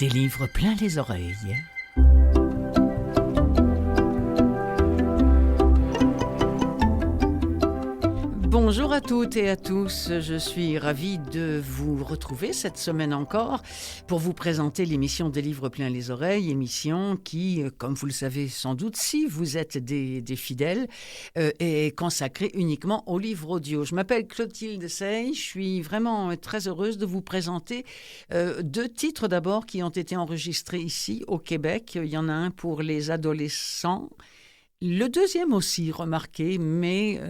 Des livres plein les oreilles. Bonjour à toutes et à tous, je suis ravie de vous retrouver cette semaine encore pour vous présenter l'émission des livres plein les oreilles, émission qui, comme vous le savez sans doute, si vous êtes des fidèles, est consacrée uniquement aux livres audio. Je m'appelle Clotilde Sey, je suis vraiment très heureuse de vous présenter deux titres d'abord qui ont été enregistrés ici au Québec. Il y en a un pour les adolescents. Le deuxième aussi, remarqué, mais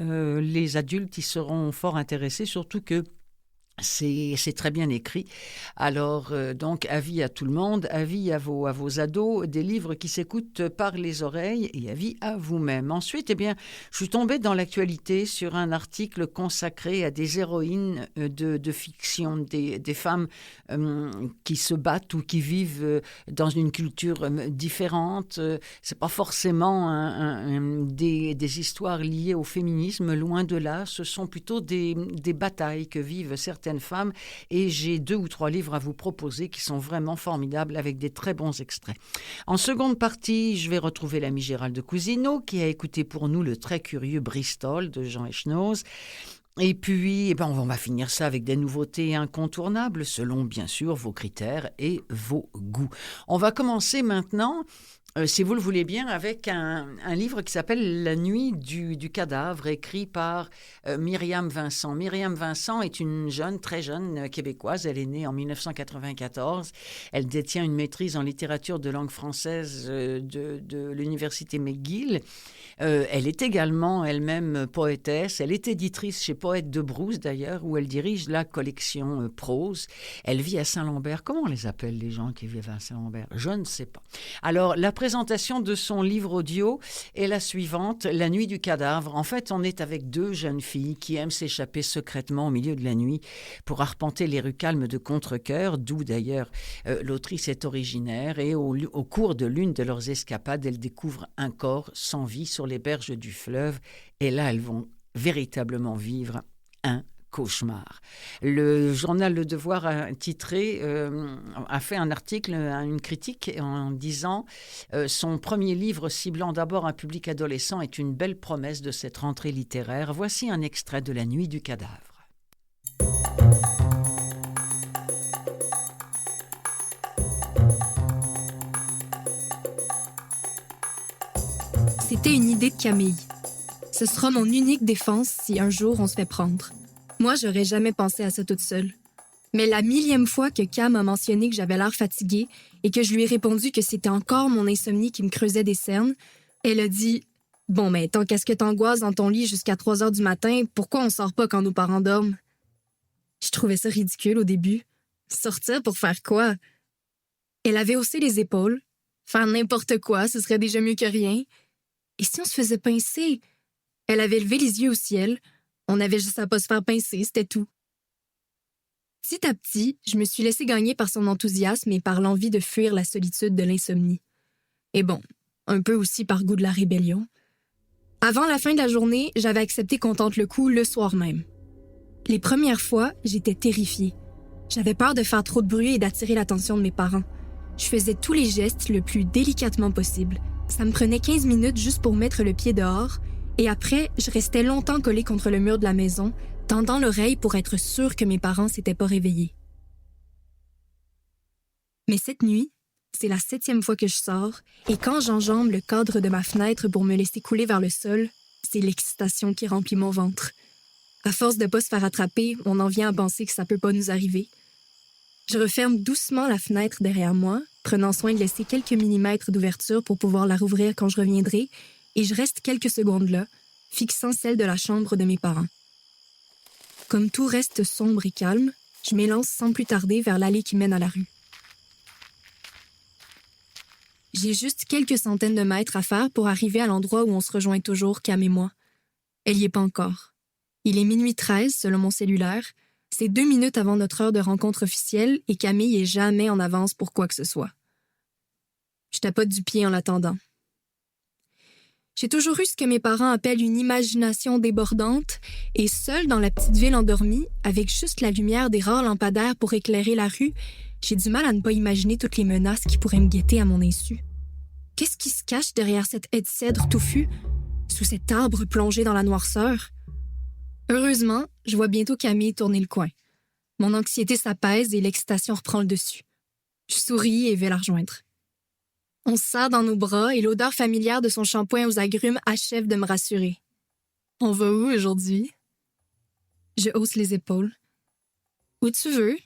les adultes y seront fort intéressés, surtout que c'est très bien écrit. Alors, donc, avis à tout le monde, avis à vos ados, des livres qui s'écoutent par les oreilles et avis à vous-même. Ensuite, eh bien, je suis tombée dans l'actualité sur un article consacré à des héroïnes de fiction, des femmes qui se battent ou qui vivent dans une culture différente. C'est pas forcément des histoires liées au féminisme, loin de là. Ce sont plutôt des batailles que vivent certaines femmes, et j'ai 2 ou 3 livres à vous proposer qui sont vraiment formidables avec des très bons extraits. En seconde partie, je vais retrouver l'ami Gérald de Cousineau qui a écouté pour nous le très curieux Bristol de Jean Echnoz. Et puis, on va finir ça avec des nouveautés incontournables selon, bien sûr, vos critères et vos goûts. On va commencer maintenant, si vous le voulez bien, avec un livre qui s'appelle « La nuit du cadavre », écrit par Myriam Vincent. Myriam Vincent est une très jeune Québécoise. Elle est née en 1994. Elle détient une maîtrise en littérature de langue française de l'Université McGill. Elle est également elle-même poétesse. Elle est éditrice chez Poète de Brousse, d'ailleurs, où elle dirige la collection Prose. Elle vit à Saint-Lambert. Comment on les appelle, les gens qui vivent à Saint-Lambert? Je ne sais pas. Alors, la présentation de son livre audio est la suivante, « La nuit du cadavre ». En fait, on est avec 2 jeunes filles qui aiment s'échapper secrètement au milieu de la nuit pour arpenter les rues calmes de Contrecœur, d'où d'ailleurs l'autrice est originaire. Et au cours de l'une de leurs escapades, elles découvrent un corps sans vie sur les berges du fleuve. Et là, elles vont véritablement vivre un cauchemar. Le journal Le Devoir a fait un article, une critique en disant son premier livre ciblant d'abord un public adolescent est une belle promesse de cette rentrée littéraire. Voici un extrait de La nuit du cadavre. C'était une idée de Camille. Ce sera mon unique défense si un jour on se fait prendre. Moi, j'aurais jamais pensé à ça toute seule. Mais la 1000e fois que Cam a mentionné que j'avais l'air fatiguée et que je lui ai répondu que c'était encore mon insomnie qui me creusait des cernes, elle a dit « Bon, mais tant qu'à ce que t'angoisses dans ton lit jusqu'à 3 heures du matin, pourquoi on sort pas quand nos parents dorment? » Je trouvais ça ridicule au début. Sortir pour faire quoi? Elle avait haussé les épaules. Faire n'importe quoi, ce serait déjà mieux que rien. Et si on se faisait pincer? Elle avait levé les yeux au ciel. On avait juste à pas se faire pincer, c'était tout. Petit à petit, je me suis laissée gagner par son enthousiasme et par l'envie de fuir la solitude de l'insomnie. Et bon, un peu aussi par goût de la rébellion. Avant la fin de la journée, j'avais accepté qu'on tente le coup le soir même. Les premières fois, j'étais terrifiée. J'avais peur de faire trop de bruit et d'attirer l'attention de mes parents. Je faisais tous les gestes le plus délicatement possible. Ça me prenait 15 minutes juste pour mettre le pied dehors, et après, je restais longtemps collée contre le mur de la maison, tendant l'oreille pour être sûre que mes parents s'étaient pas réveillés. Mais cette nuit, c'est la 7e fois que je sors, et quand j'enjambe le cadre de ma fenêtre pour me laisser couler vers le sol, c'est l'excitation qui remplit mon ventre. À force de pas se faire attraper, on en vient à penser que ça peut pas nous arriver. Je referme doucement la fenêtre derrière moi, prenant soin de laisser quelques millimètres d'ouverture pour pouvoir la rouvrir quand je reviendrai, et je reste quelques secondes là, fixant celle de la chambre de mes parents. Comme tout reste sombre et calme, je m'élance sans plus tarder vers l'allée qui mène à la rue. J'ai juste quelques centaines de mètres à faire pour arriver à l'endroit où on se rejoint toujours, Cam et moi. Elle y est pas encore. Il est 00h13 selon mon cellulaire. C'est 2 minutes avant notre heure de rencontre officielle et Camille est jamais en avance pour quoi que ce soit. Je tapote du pied en l'attendant. J'ai toujours eu ce que mes parents appellent une imagination débordante et seule dans la petite ville endormie, avec juste la lumière des rares lampadaires pour éclairer la rue, J'ai du mal à ne pas imaginer toutes les menaces qui pourraient me guetter à mon insu. Qu'est-ce qui se cache derrière cette haie de cèdre touffue, sous cet arbre plongé dans la noirceur? Heureusement, je vois bientôt Camille tourner le coin. Mon anxiété s'apaise et l'excitation reprend le dessus. Je souris et vais la rejoindre. On se serre dans nos bras et l'odeur familière de son shampoing aux agrumes achève de me rassurer. On va où aujourd'hui? Je hausse les épaules. Où tu veux?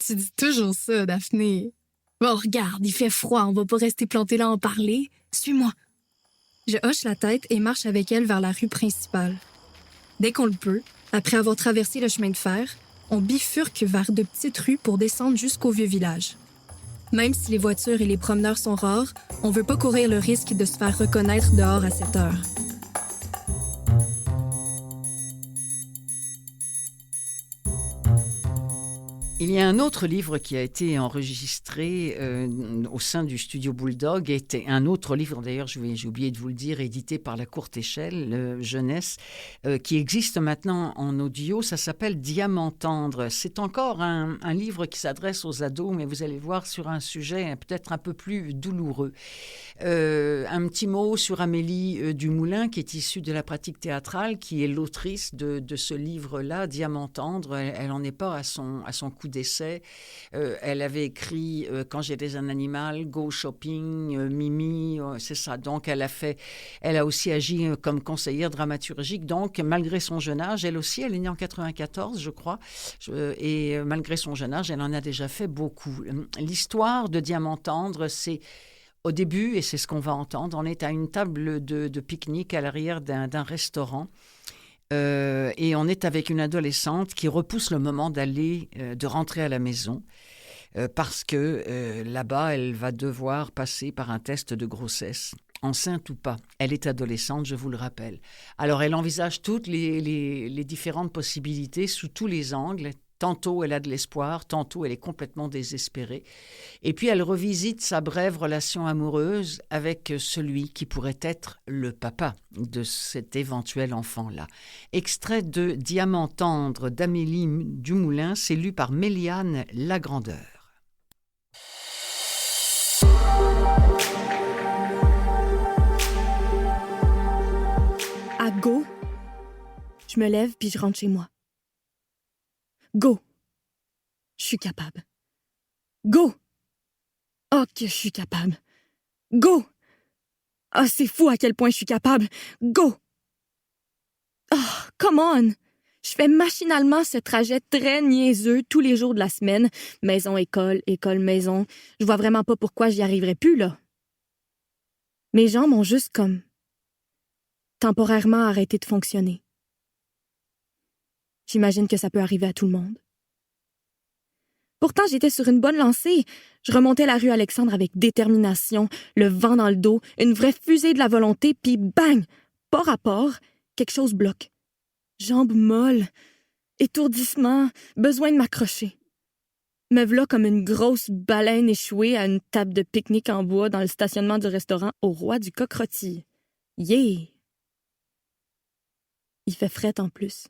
Tu dis toujours ça, Daphné. Bon, regarde, il fait froid, on va pas rester planté là à en parler. Suis-moi. Je hoche la tête et marche avec elle vers la rue principale. Dès qu'on le peut, après avoir traversé le chemin de fer, on bifurque vers de petites rues pour descendre jusqu'au vieux village. Même si les voitures et les promeneurs sont rares, on veut pas courir le risque de se faire reconnaître dehors à cette heure. Il y a un autre livre qui a été enregistré au sein du studio Bulldog, et un autre livre d'ailleurs, j'ai oublié de vous le dire, édité par la Courte Échelle, Jeunesse, qui existe maintenant en audio. Ça s'appelle Diamant tendre. C'est encore un livre qui s'adresse aux ados, mais vous allez voir sur un sujet peut-être un peu plus douloureux. Un petit mot sur Amélie Dumoulin, qui est issue de la pratique théâtrale, qui est l'autrice de ce livre-là, Diamant tendre. Elle n'en est pas à son coup d'essai. Elle avait écrit Quand j'étais un animal, Go Shopping, Mimi, c'est ça. Donc, elle a aussi agi comme conseillère dramaturgique. Donc, malgré son jeune âge, elle aussi, elle est née en 94, je crois. Et malgré son jeune âge, elle en a déjà fait beaucoup. L'histoire de Diamant tendre, c'est au début, et c'est ce qu'on va entendre, on est à une table de pique-nique à l'arrière d'un restaurant. Et on est avec une adolescente qui repousse le moment de rentrer à la maison parce que là-bas, elle va devoir passer par un test de grossesse, enceinte ou pas. Elle est adolescente, je vous le rappelle. Alors, elle envisage toutes les différentes possibilités sous tous les angles. Tantôt, elle a de l'espoir, tantôt, elle est complètement désespérée. Et puis, elle revisite sa brève relation amoureuse avec celui qui pourrait être le papa de cet éventuel enfant-là. Extrait de Diamant tendre d'Amélie Dumoulin, c'est lu par Méliane Lagrandeur. À go, je me lève puis je rentre chez moi. Go! Je suis capable. Go! Oh, que je suis capable. Go! Ah, c'est fou à quel point je suis capable. Go! Oh, come on! Je fais machinalement ce trajet très niaiseux tous les jours de la semaine. Maison, école, école, maison. Je vois vraiment pas pourquoi j'y arriverais plus, là. Mes jambes ont juste comme temporairement arrêté de fonctionner. J'imagine que ça peut arriver à tout le monde. Pourtant, j'étais sur une bonne lancée. Je remontais la rue Alexandre avec détermination, le vent dans le dos, une vraie fusée de la volonté, puis bang! Pas rapport, quelque chose bloque. Jambes molles, étourdissement, besoin de m'accrocher. Me v'là comme une grosse baleine échouée à une table de pique-nique en bois dans le stationnement du restaurant au Roi du Coq-Rôti. Yeah! Il fait fret en plus.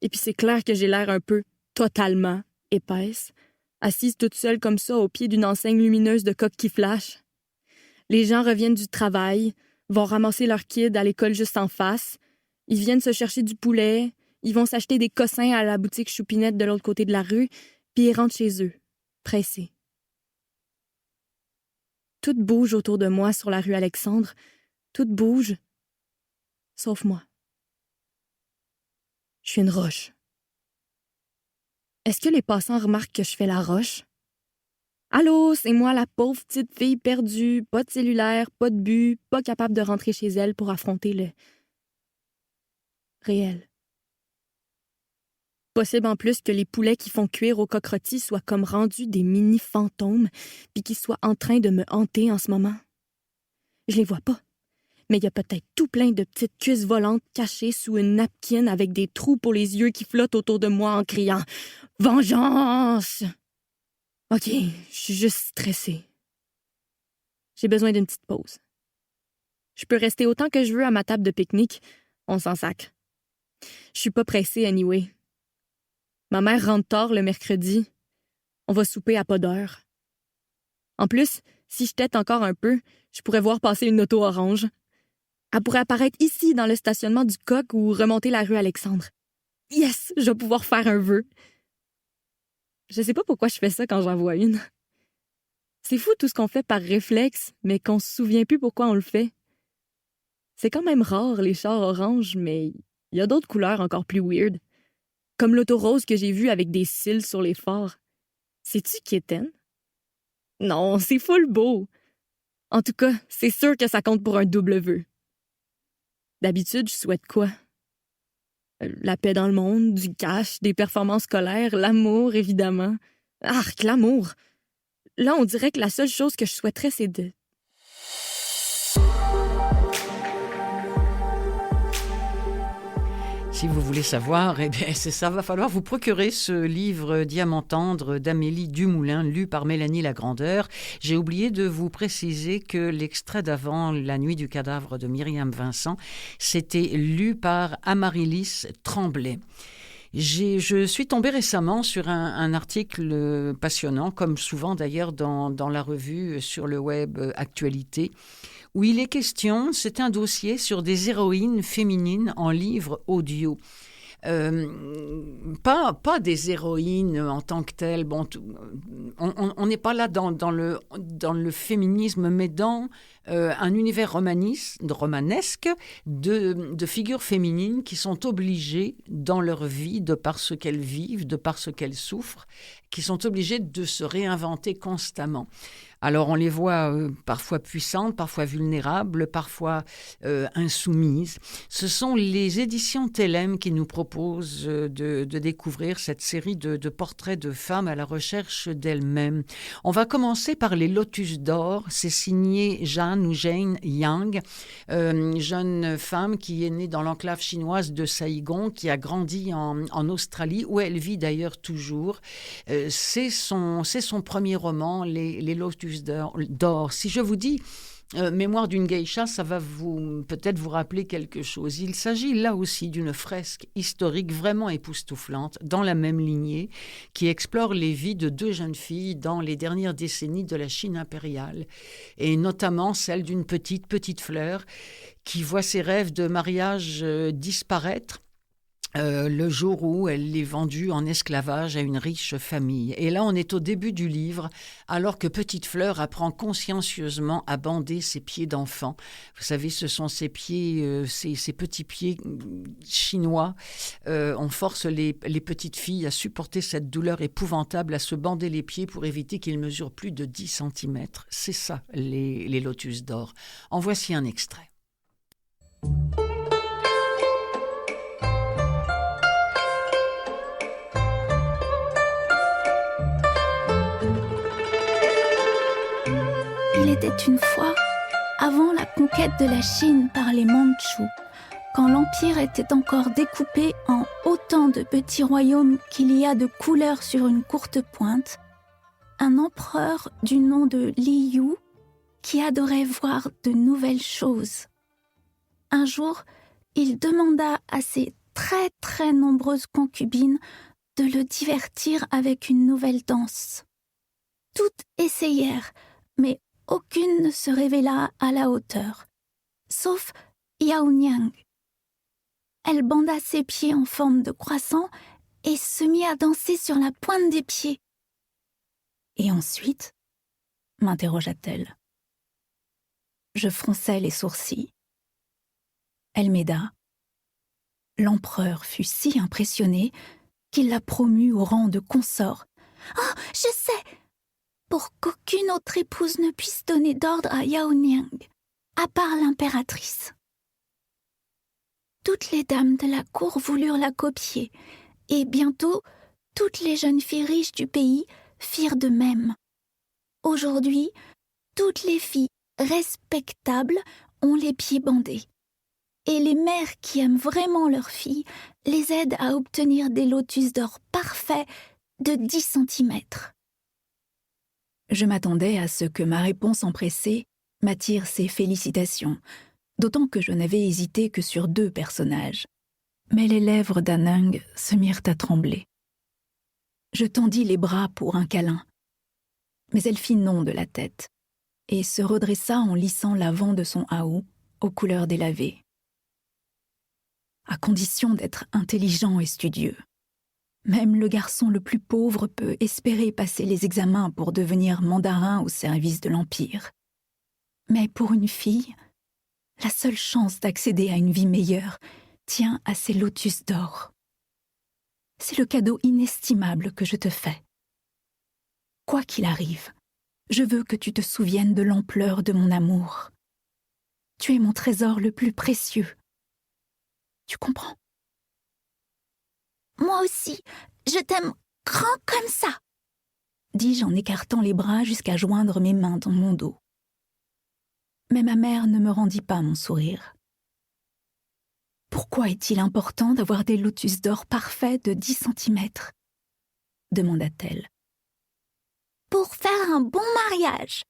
Et puis c'est clair que j'ai l'air un peu totalement épaisse, assise toute seule comme ça au pied d'une enseigne lumineuse de coq qui flash. Les gens reviennent du travail, vont ramasser leurs kids à l'école juste en face, ils viennent se chercher du poulet, ils vont s'acheter des cossins à la boutique Choupinette de l'autre côté de la rue, puis ils rentrent chez eux, pressés. Tout bouge autour de moi sur la rue Alexandre, tout bouge, sauf moi. Je suis une roche. Est-ce que les passants remarquent que je fais la roche? Allô, c'est moi la pauvre petite fille perdue, pas de cellulaire, pas de but, pas capable de rentrer chez elle pour affronter le réel. Possible en plus que les poulets qui font cuire au coq-rôti soient comme rendus des mini-fantômes puis qu'ils soient en train de me hanter en ce moment. Je les vois pas. Mais il y a peut-être tout plein de petites cuisses volantes cachées sous une napkin avec des trous pour les yeux qui flottent autour de moi en criant « Vengeance! » OK, je suis juste stressée. J'ai besoin d'une petite pause. Je peux rester autant que je veux à ma table de pique-nique. On s'en sacre. Je suis pas pressée anyway. Ma mère rentre tard le mercredi. On va souper à pas d'heure. En plus, si je tète encore un peu, je pourrais voir passer une auto orange. Elle pourrait apparaître ici, dans le stationnement du Coq ou remonter la rue Alexandre. Yes! Je vais pouvoir faire un vœu. Je sais pas pourquoi je fais ça quand j'en vois une. C'est fou tout ce qu'on fait par réflexe, mais qu'on se souvient plus pourquoi on le fait. C'est quand même rare, les chars oranges, mais il y a d'autres couleurs encore plus weird. Comme l'auto rose que j'ai vue avec des cils sur les phares. C'est-tu Kitten? Non, c'est full beau. En tout cas, c'est sûr que ça compte pour un double vœu. D'habitude, je souhaite quoi? La paix dans le monde, du cash, des performances scolaires, l'amour, évidemment. Arc, l'amour! Là, on dirait que la seule chose que je souhaiterais, c'est de... Si vous voulez savoir, eh bien, c'est ça, va falloir vous procurer ce livre Diamant tendre d'Amélie Dumoulin, lu par Mélanie Lagrandeur. J'ai oublié de vous préciser que l'extrait d'avant, La nuit du cadavre de Myriam Vincent, c'était lu par Amaryllis Tremblay. Je suis tombée récemment sur un article passionnant, comme souvent d'ailleurs dans la revue sur le web Actualité, où il est question, c'est un dossier sur des héroïnes féminines en livre audio. Pas des héroïnes en tant que telles. Bon, on n'est pas là dans le féminisme, mais dans un univers romanesque de figures féminines qui sont obligées dans leur vie, de par ce qu'elles vivent, de par ce qu'elles souffrent, qui sont obligées de se réinventer constamment. Alors on les voit parfois puissantes, parfois vulnérables, parfois insoumises. Ce sont les éditions Tellem qui nous proposent de découvrir cette série de portraits de femmes à la recherche d'elles-mêmes. On va commencer par les Lotus d'or. C'est signé Jane ou Jane Yang, jeune femme qui est née dans l'enclave chinoise de Saïgon, qui a grandi en Australie, où elle vit d'ailleurs toujours. C'est son premier roman, les Lotus d'or. Si je vous dis Mémoire d'une geisha, ça va peut-être vous rappeler quelque chose. Il s'agit là aussi d'une fresque historique vraiment époustouflante, dans la même lignée, qui explore les vies de deux jeunes filles dans les dernières décennies de la Chine impériale, et notamment celle d'une petite fleur qui voit ses rêves de mariage disparaître le jour où elle est vendue en esclavage à une riche famille. Et là, on est au début du livre, alors que Petite Fleur apprend consciencieusement à bander ses pieds d'enfant. Vous savez, ce sont ces pieds, ces petits pieds chinois. On force les petites filles à supporter cette douleur épouvantable, à se bander les pieds pour éviter qu'ils mesurent plus de 10 cm. C'est ça, les Lotus d'or. En voici un extrait. Il était une fois, avant la conquête de la Chine par les Mandchous, quand l'Empire était encore découpé en autant de petits royaumes qu'il y a de couleurs sur une courte pointe, un empereur du nom de Li Yu qui adorait voir de nouvelles choses. Un jour, il demanda à ses très très nombreuses concubines de le divertir avec une nouvelle danse. Toutes essayèrent, mais aucune ne se révéla à la hauteur, sauf Yao Niang. Elle banda ses pieds en forme de croissant et se mit à danser sur la pointe des pieds. « Et ensuite ?» m'interrogea-t-elle. Je fronçai les sourcils. Elle m'aida. L'empereur fut si impressionné qu'il la promut au rang de consort. « Oh, je sais !» pour qu'aucune autre épouse ne puisse donner d'ordre à Yao Niang, à part l'impératrice. Toutes les dames de la cour voulurent la copier, et bientôt, toutes les jeunes filles riches du pays firent de même. Aujourd'hui, toutes les filles respectables ont les pieds bandés, et les mères qui aiment vraiment leurs filles les aident à obtenir des lotus d'or parfaits de 10 cm. Je m'attendais à ce que ma réponse empressée m'attire ses félicitations, d'autant que je n'avais hésité que sur 2 personnages. Mais les lèvres d'Anung se mirent à trembler. Je tendis les bras pour un câlin. Mais elle fit non de la tête et se redressa en lissant l'avant de son haut aux couleurs délavées. À condition d'être intelligent et studieux. Même le garçon le plus pauvre peut espérer passer les examens pour devenir mandarin au service de l'Empire. Mais pour une fille, la seule chance d'accéder à une vie meilleure tient à ces lotus d'or. C'est le cadeau inestimable que je te fais. Quoi qu'il arrive, je veux que tu te souviennes de l'ampleur de mon amour. Tu es mon trésor le plus précieux. Tu comprends? Moi aussi, je t'aime grand comme ça, dis-je en écartant les bras jusqu'à joindre mes mains dans mon dos. Mais ma mère ne me rendit pas mon sourire. Pourquoi est-il important d'avoir des lotus d'or parfaits de 10 centimètres? Demanda-t-elle. Pour faire un bon mariage,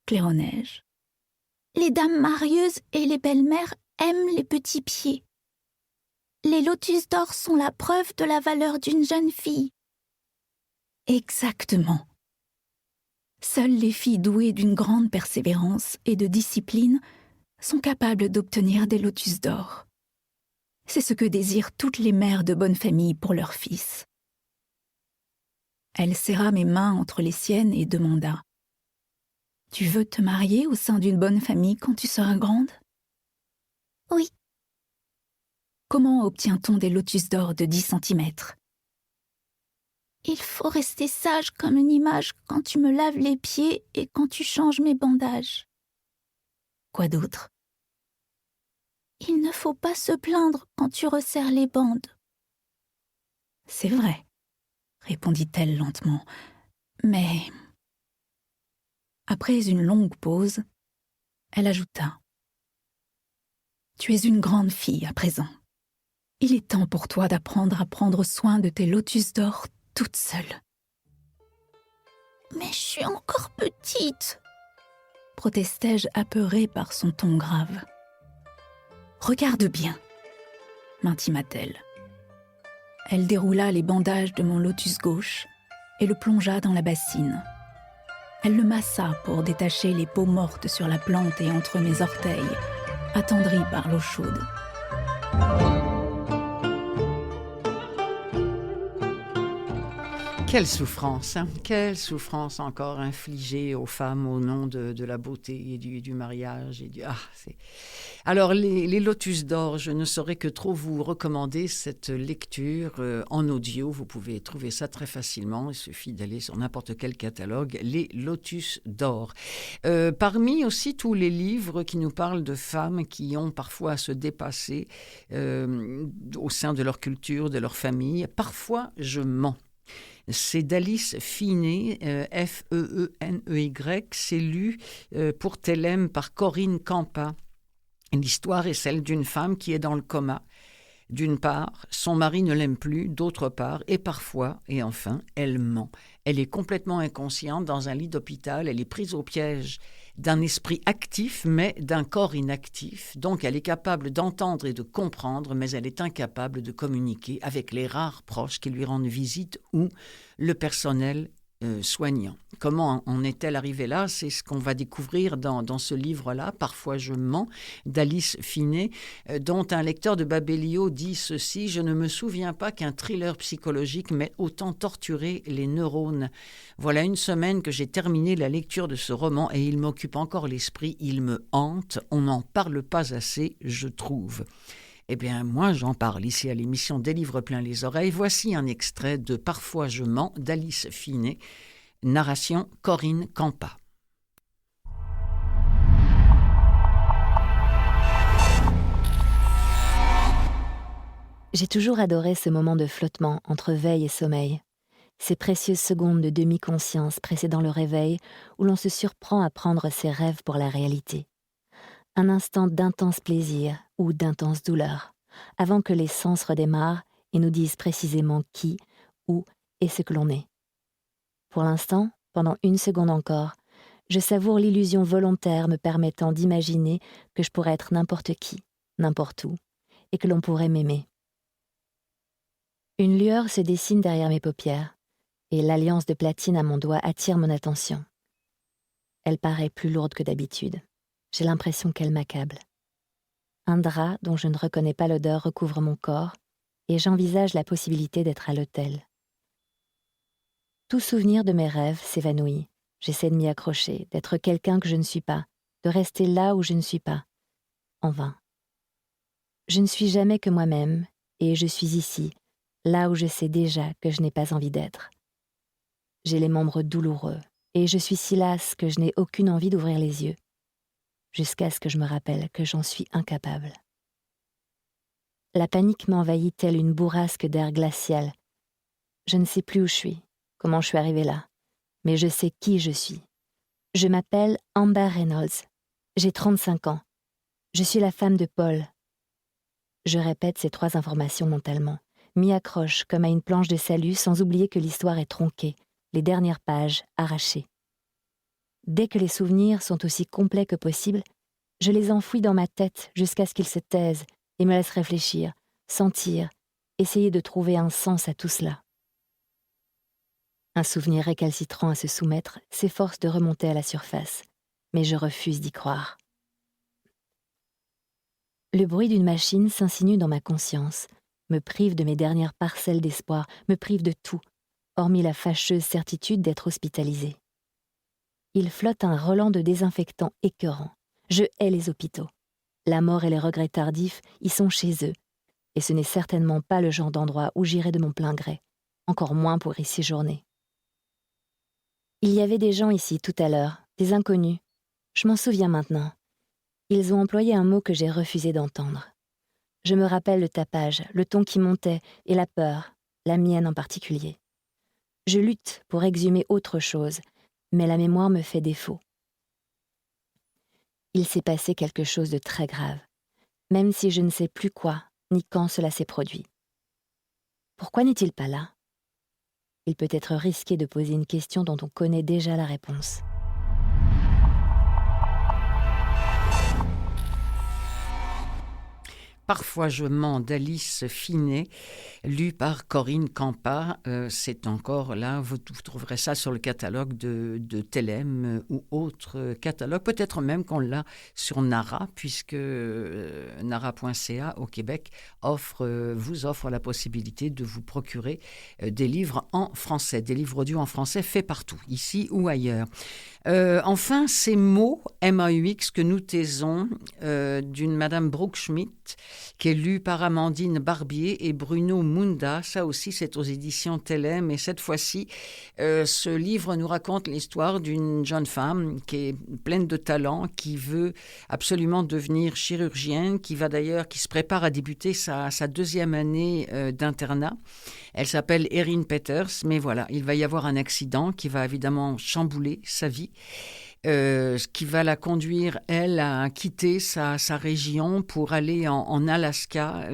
claironnai-je. Les dames marieuses et les belles-mères aiment les petits pieds. Les lotus d'or sont la preuve de la valeur d'une jeune fille. Exactement. Seules les filles douées d'une grande persévérance et de discipline sont capables d'obtenir des lotus d'or. C'est ce que désirent toutes les mères de bonne famille pour leurs fils. Elle serra mes mains entre les siennes et demanda : « Tu veux te marier au sein d'une bonne famille quand tu seras grande ? » « Oui. » « Comment obtient-on des lotus d'or de 10 centimètres ? » « Il faut rester sage comme une image quand tu me laves les pieds et quand tu changes mes bandages. » « Quoi d'autre ? » « Il ne faut pas se plaindre quand tu resserres les bandes. » « C'est vrai, » répondit-elle lentement, « mais... » Après une longue pause, elle ajouta : « Tu es une grande fille à présent. Il est temps pour toi d'apprendre à prendre soin de tes lotus d'or toute seule. »« Mais je suis encore petite, » protestai-je apeurée par son ton grave. « Regarde bien, » m'intima-t-elle. Elle déroula les bandages de mon lotus gauche et le plongea dans la bassine. Elle le massa pour détacher les peaux mortes sur la plante et entre mes orteils, attendris par l'eau chaude. Quelle souffrance, hein? Quelle souffrance encore infligée aux femmes au nom de la beauté et du mariage. Alors, les lotus d'or, je ne saurais que trop vous recommander cette lecture en audio. Vous pouvez trouver ça très facilement. Il suffit d'aller sur n'importe quel catalogue. Les lotus d'or. Parmi aussi tous les livres qui nous parlent de femmes qui ont parfois à se dépasser au sein de leur culture, de leur famille, parfois je mens. C'est d'Alice Finet, F-E-E-N-E-Y. C'est lu pour Télème par Corinne Campa. L'histoire est celle d'une femme qui est dans le coma. D'une part, son mari ne l'aime plus, d'autre part, et parfois, et enfin, elle ment. Elle est complètement inconsciente dans un lit d'hôpital, elle est prise au piège d'un esprit actif, mais d'un corps inactif. Donc, elle est capable d'entendre et de comprendre, mais elle est incapable de communiquer avec les rares proches qui lui rendent visite ou le personnel soignant. Comment en est-elle arrivée là? C'est ce qu'on va découvrir dans ce livre-là, Parfois je mens, d'Alice Finet, dont un lecteur de Babelio dit ceci: « Je ne me souviens pas qu'un thriller psychologique m'ait autant torturé les neurones. Voilà une semaine que j'ai terminé la lecture de ce roman et il m'occupe encore l'esprit, il me hante, on n'en parle pas assez, je trouve. » Eh bien, moi, j'en parle ici à l'émission Des livres plein les oreilles. Voici un extrait de Parfois je mens d'Alice Finet, narration Corinne Campa. J'ai toujours adoré ce moment de flottement entre veille et sommeil. Ces précieuses secondes de demi-conscience précédant le réveil où l'on se surprend à prendre ses rêves pour la réalité. Un instant d'intense plaisir ou d'intense douleur, avant que les sens redémarrent et nous disent précisément qui, où et ce que l'on est. Pour l'instant, pendant une seconde encore, je savoure l'illusion volontaire me permettant d'imaginer que je pourrais être n'importe qui, n'importe où, et que l'on pourrait m'aimer. Une lueur se dessine derrière mes paupières. et l'alliance de platine à mon doigt attire mon attention. Elle paraît plus lourde que d'habitude. J'ai l'impression qu'elle m'accable. Un drap dont je ne reconnais pas l'odeur recouvre mon corps et j'envisage la possibilité d'être à l'hôtel. Tout souvenir de mes rêves s'évanouit. J'essaie de m'y accrocher, d'être quelqu'un que je ne suis pas, de rester là où je ne suis pas. En vain. Je ne suis jamais que moi-même et je suis ici, là où je sais déjà que je n'ai pas envie d'être. J'ai les membres douloureux et je suis si lasse que je n'ai aucune envie d'ouvrir les yeux, jusqu'à ce que je me rappelle que j'en suis incapable. La panique m'envahit telle une bourrasque d'air glacial. Je ne sais plus où je suis, comment je suis arrivée là, mais je sais qui je suis. Je m'appelle Amber Reynolds. J'ai 35 ans. Je suis la femme de Paul. Je répète ces 3 informations mentalement, m'y accroche comme à une planche de salut sans oublier que l'histoire est tronquée, les dernières pages arrachées. Dès que les souvenirs sont aussi complets que possible, je les enfouis dans ma tête jusqu'à ce qu'ils se taisent et me laissent réfléchir, sentir, essayer de trouver un sens à tout cela. Un souvenir récalcitrant à se soumettre s'efforce de remonter à la surface, mais je refuse d'y croire. Le bruit d'une machine s'insinue dans ma conscience, me prive de mes dernières parcelles d'espoir, me prive de tout, hormis la fâcheuse certitude d'être hospitalisée. Il flotte un relent de désinfectants écœurant. Je hais les hôpitaux. La mort et les regrets tardifs y sont chez eux, et ce n'est certainement pas le genre d'endroit où j'irai de mon plein gré, encore moins pour y séjourner. Il y avait des gens ici tout à l'heure, des inconnus. Je m'en souviens maintenant. Ils ont employé un mot que j'ai refusé d'entendre. Je me rappelle le tapage, le ton qui montait et la peur, la mienne en particulier. Je lutte pour exhumer autre chose, mais la mémoire me fait défaut. Il s'est passé quelque chose de très grave, même si je ne sais plus quoi ni quand cela s'est produit. Pourquoi n'est-il pas là ? Il peut être risqué de poser une question dont on connaît déjà la réponse. Parfois je mens d'Alice Finet, lu par Corinne Campa. C'est encore là, vous trouverez ça sur le catalogue de Telem ou autre catalogue. Peut-être même qu'on l'a sur Nara, puisque nara.ca au Québec vous offre la possibilité de vous procurer des livres en français, des livres audio en français faits partout, ici ou ailleurs. Enfin, ces mots, M-A-U-X, que nous taisons, d'une Madame Brooke Schmidt, qui est lue par Amandine Barbier et Bruno Munda. Ça aussi, c'est aux éditions Telem. Et cette fois-ci, ce livre nous raconte l'histoire d'une jeune femme qui est pleine de talent, qui veut absolument devenir chirurgienne, qui se prépare à débuter sa 2e année d'internat. Elle s'appelle Erin Peters, mais voilà, il va y avoir un accident qui va évidemment chambouler sa vie. Ce qui va la conduire, elle, à quitter sa région pour aller en Alaska,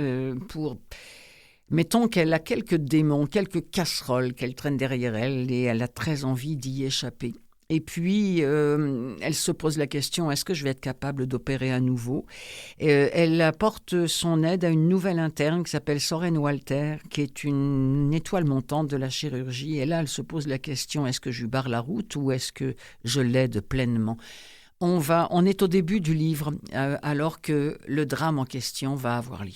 Mettons qu'elle a quelques démons, quelques casseroles qu'elle traîne derrière elle et elle a très envie d'y échapper. Et puis, elle se pose la question, est-ce que je vais être capable d'opérer à nouveau ? Elle apporte son aide à une nouvelle interne qui s'appelle Soren Walter, qui est une étoile montante de la chirurgie. Et là, elle se pose la question, est-ce que je lui barre la route ou est-ce que je l'aide pleinement ? On est au début du livre, alors que le drame en question va avoir lieu.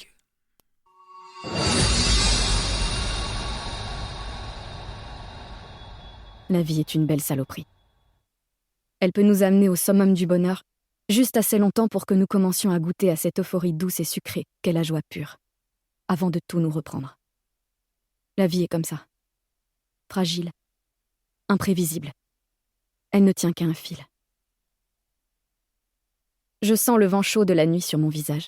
La vie est une belle saloperie. Elle peut nous amener au summum du bonheur, juste assez longtemps pour que nous commencions à goûter à cette euphorie douce et sucrée qu'est la joie pure, avant de tout nous reprendre. La vie est comme ça. Fragile, imprévisible. Elle ne tient qu'à un fil. Je sens le vent chaud de la nuit sur mon visage.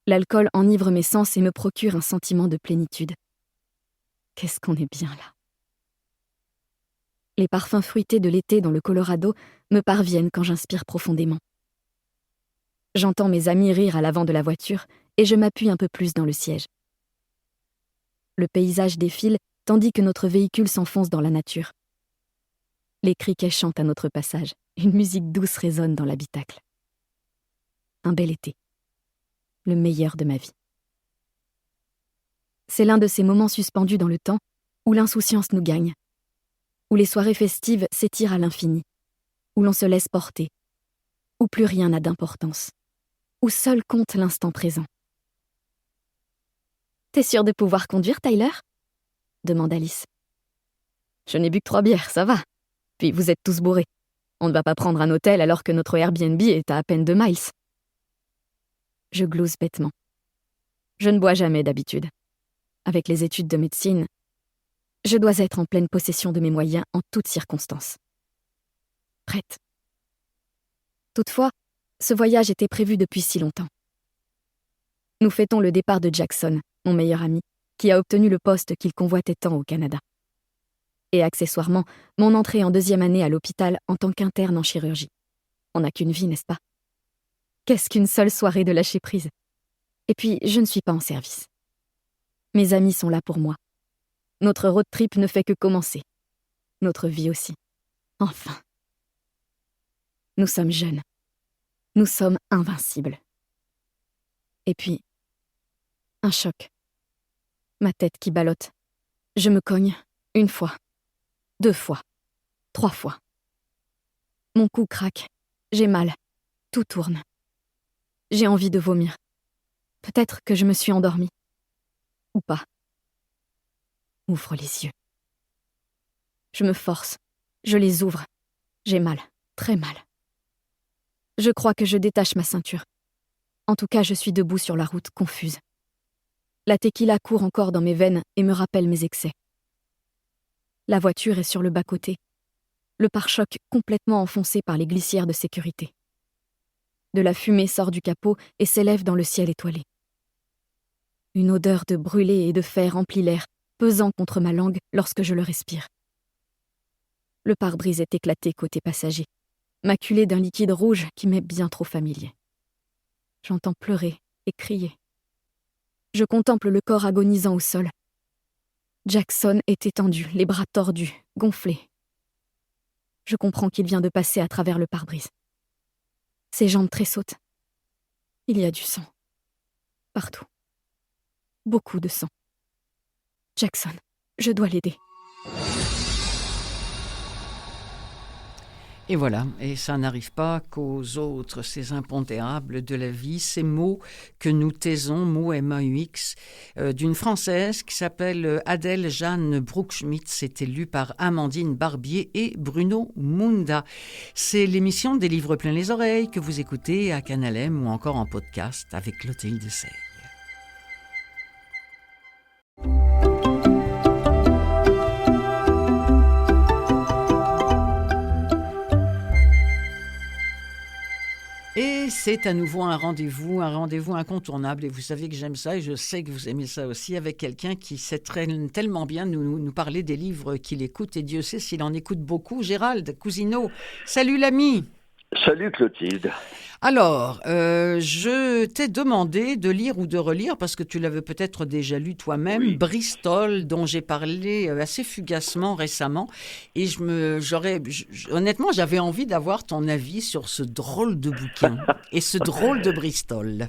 L'alcool enivre mes sens et me procure un sentiment de plénitude. Qu'est-ce qu'on est bien là. Les parfums fruités de l'été dans le Colorado me parviennent quand j'inspire profondément. J'entends mes amis rire à l'avant de la voiture et je m'appuie un peu plus dans le siège. Le paysage défile tandis que notre véhicule s'enfonce dans la nature. Les criquets chantent à notre passage. Une musique douce résonne dans l'habitacle. Un bel été. Le meilleur de ma vie. C'est l'un de ces moments suspendus dans le temps où l'insouciance nous gagne, où les soirées festives s'étirent à l'infini, où l'on se laisse porter, où plus rien n'a d'importance, où seul compte l'instant présent. « T'es sûre de pouvoir conduire, Tyler ?» demande Alice. « Je n'ai bu que 3 bières, ça va. Puis vous êtes tous bourrés. On ne va pas prendre un hôtel alors que notre Airbnb est à peine 2 miles. » Je glouse bêtement. Je ne bois jamais d'habitude. Avec les études de médecine, je dois être en pleine possession de mes moyens en toutes circonstances. Prête. Toutefois, ce voyage était prévu depuis si longtemps. Nous fêtons le départ de Jackson, mon meilleur ami, qui a obtenu le poste qu'il convoitait tant au Canada. Et accessoirement, mon entrée en 2e année à l'hôpital en tant qu'interne en chirurgie. On n'a qu'une vie, n'est-ce pas? Qu'est-ce qu'une seule soirée de lâcher prise? Et puis, je ne suis pas en service. Mes amis sont là pour moi. Notre road trip ne fait que commencer. Notre vie aussi. Enfin. Nous sommes jeunes. Nous sommes invincibles. Et puis, un choc. Ma tête qui ballotte. Je me cogne 1 fois, 2 fois, 3 fois. Mon cou craque. J'ai mal. Tout tourne. J'ai envie de vomir. Peut-être que je me suis endormie. Ou pas. Ouvre les yeux. Je me force. Je les ouvre. J'ai mal. Très mal. Je crois que je détache ma ceinture. En tout cas, je suis debout sur la route, confuse. La tequila court encore dans mes veines et me rappelle mes excès. La voiture est sur le bas-côté. Le pare-choc complètement enfoncé par les glissières de sécurité. De la fumée sort du capot et s'élève dans le ciel étoilé. Une odeur de brûlé et de fer remplit l'air, pesant contre ma langue lorsque je le respire. Le pare-brise est éclaté côté passager, maculé d'un liquide rouge qui m'est bien trop familier. J'entends pleurer et crier. Je contemple le corps agonisant au sol. Jackson est étendu, les bras tordus, gonflés. Je comprends qu'il vient de passer à travers le pare-brise. Ses jambes tressautent. Il y a du sang. Partout. Beaucoup de sang. Jackson, je dois l'aider. Et voilà, et ça n'arrive pas qu'aux autres, ces impondérables de la vie, ces mots que nous taisons, mots MAUX, d'une Française qui s'appelle Adèle Jeanne Bruckschmidt. C'était lu par Amandine Barbier et Bruno Munda. C'est l'émission des livres plein les oreilles que vous écoutez à Canal M ou encore en podcast avec Clotilde Sey. Et c'est à nouveau un rendez-vous incontournable. Et vous savez que j'aime ça et je sais que vous aimez ça aussi, avec quelqu'un qui sait tellement bien nous parler des livres qu'il écoute. Et Dieu sait s'il en écoute beaucoup. Gérald Cousineau, salut l'ami. Salut Clotilde. Alors, je t'ai demandé de lire ou de relire, parce que tu l'avais peut-être déjà lu toi-même, oui. Bristol, dont j'ai parlé assez fugacement récemment. Et honnêtement, j'avais envie d'avoir ton avis sur ce drôle de bouquin et ce drôle de Bristol.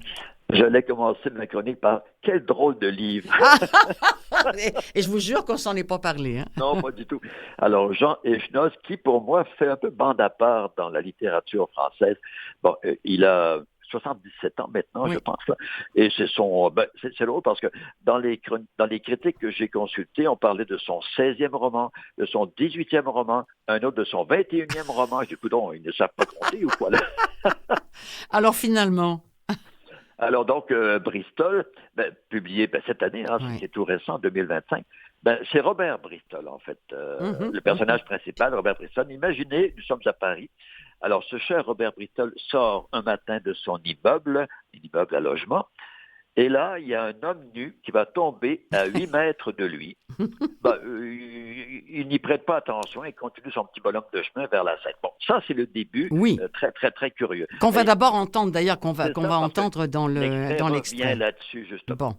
J'allais commencer ma chronique par « Quel drôle de livre !» Et je vous jure qu'on s'en est pas parlé. Hein? Non, pas du tout. Alors, Jean Echenoz, qui pour moi fait un peu bande à part dans la littérature française. Bon, il a 77 ans maintenant, oui. Je pense. Là. Et c'est drôle parce que dans les critiques que j'ai consultées, on parlait de son 16e roman, de son 18e roman, un autre de son 21e roman. Je dis, écoute, ils ne savent pas compter ou quoi là? Alors finalement... Alors donc, Bristol, publié cette année, oui. C'est tout récent, 2025, c'est Robert Bristol en fait, le personnage principal, Robert Bristol. Imaginez, nous sommes à Paris. Alors ce cher Robert Bristol sort un matin de son immeuble à logement, et là, il y a un homme nu qui va tomber à 8 mètres de lui. Il n'y prête pas attention et continue son petit bonhomme de chemin vers la scène. Bon, ça, c'est le début, oui. Très, très, très curieux. Qu'on va d'abord entendre, d'ailleurs, qu'on va entendre dans l'extrait. Revient là-dessus, justement. Bon.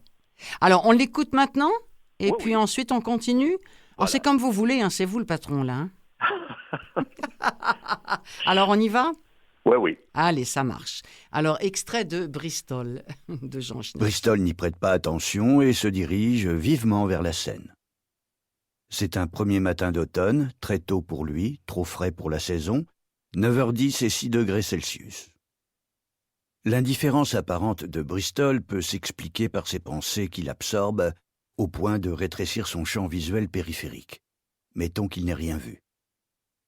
Alors, on l'écoute maintenant, et puis ensuite, on continue. Voilà. Alors, c'est comme vous voulez, hein, c'est vous le patron, là. Hein? Alors, on y va ? Oui. Allez, ça marche. Alors, extrait de Bristol, de Jean Schneck. Bristol n'y prête pas attention et se dirige vivement vers la Seine. C'est un premier matin d'automne, très tôt pour lui, trop frais pour la saison, 9h10 et 6 degrés Celsius. L'indifférence apparente de Bristol peut s'expliquer par ses pensées qu'il absorbe au point de rétrécir son champ visuel périphérique. Mettons qu'il n'ait rien vu.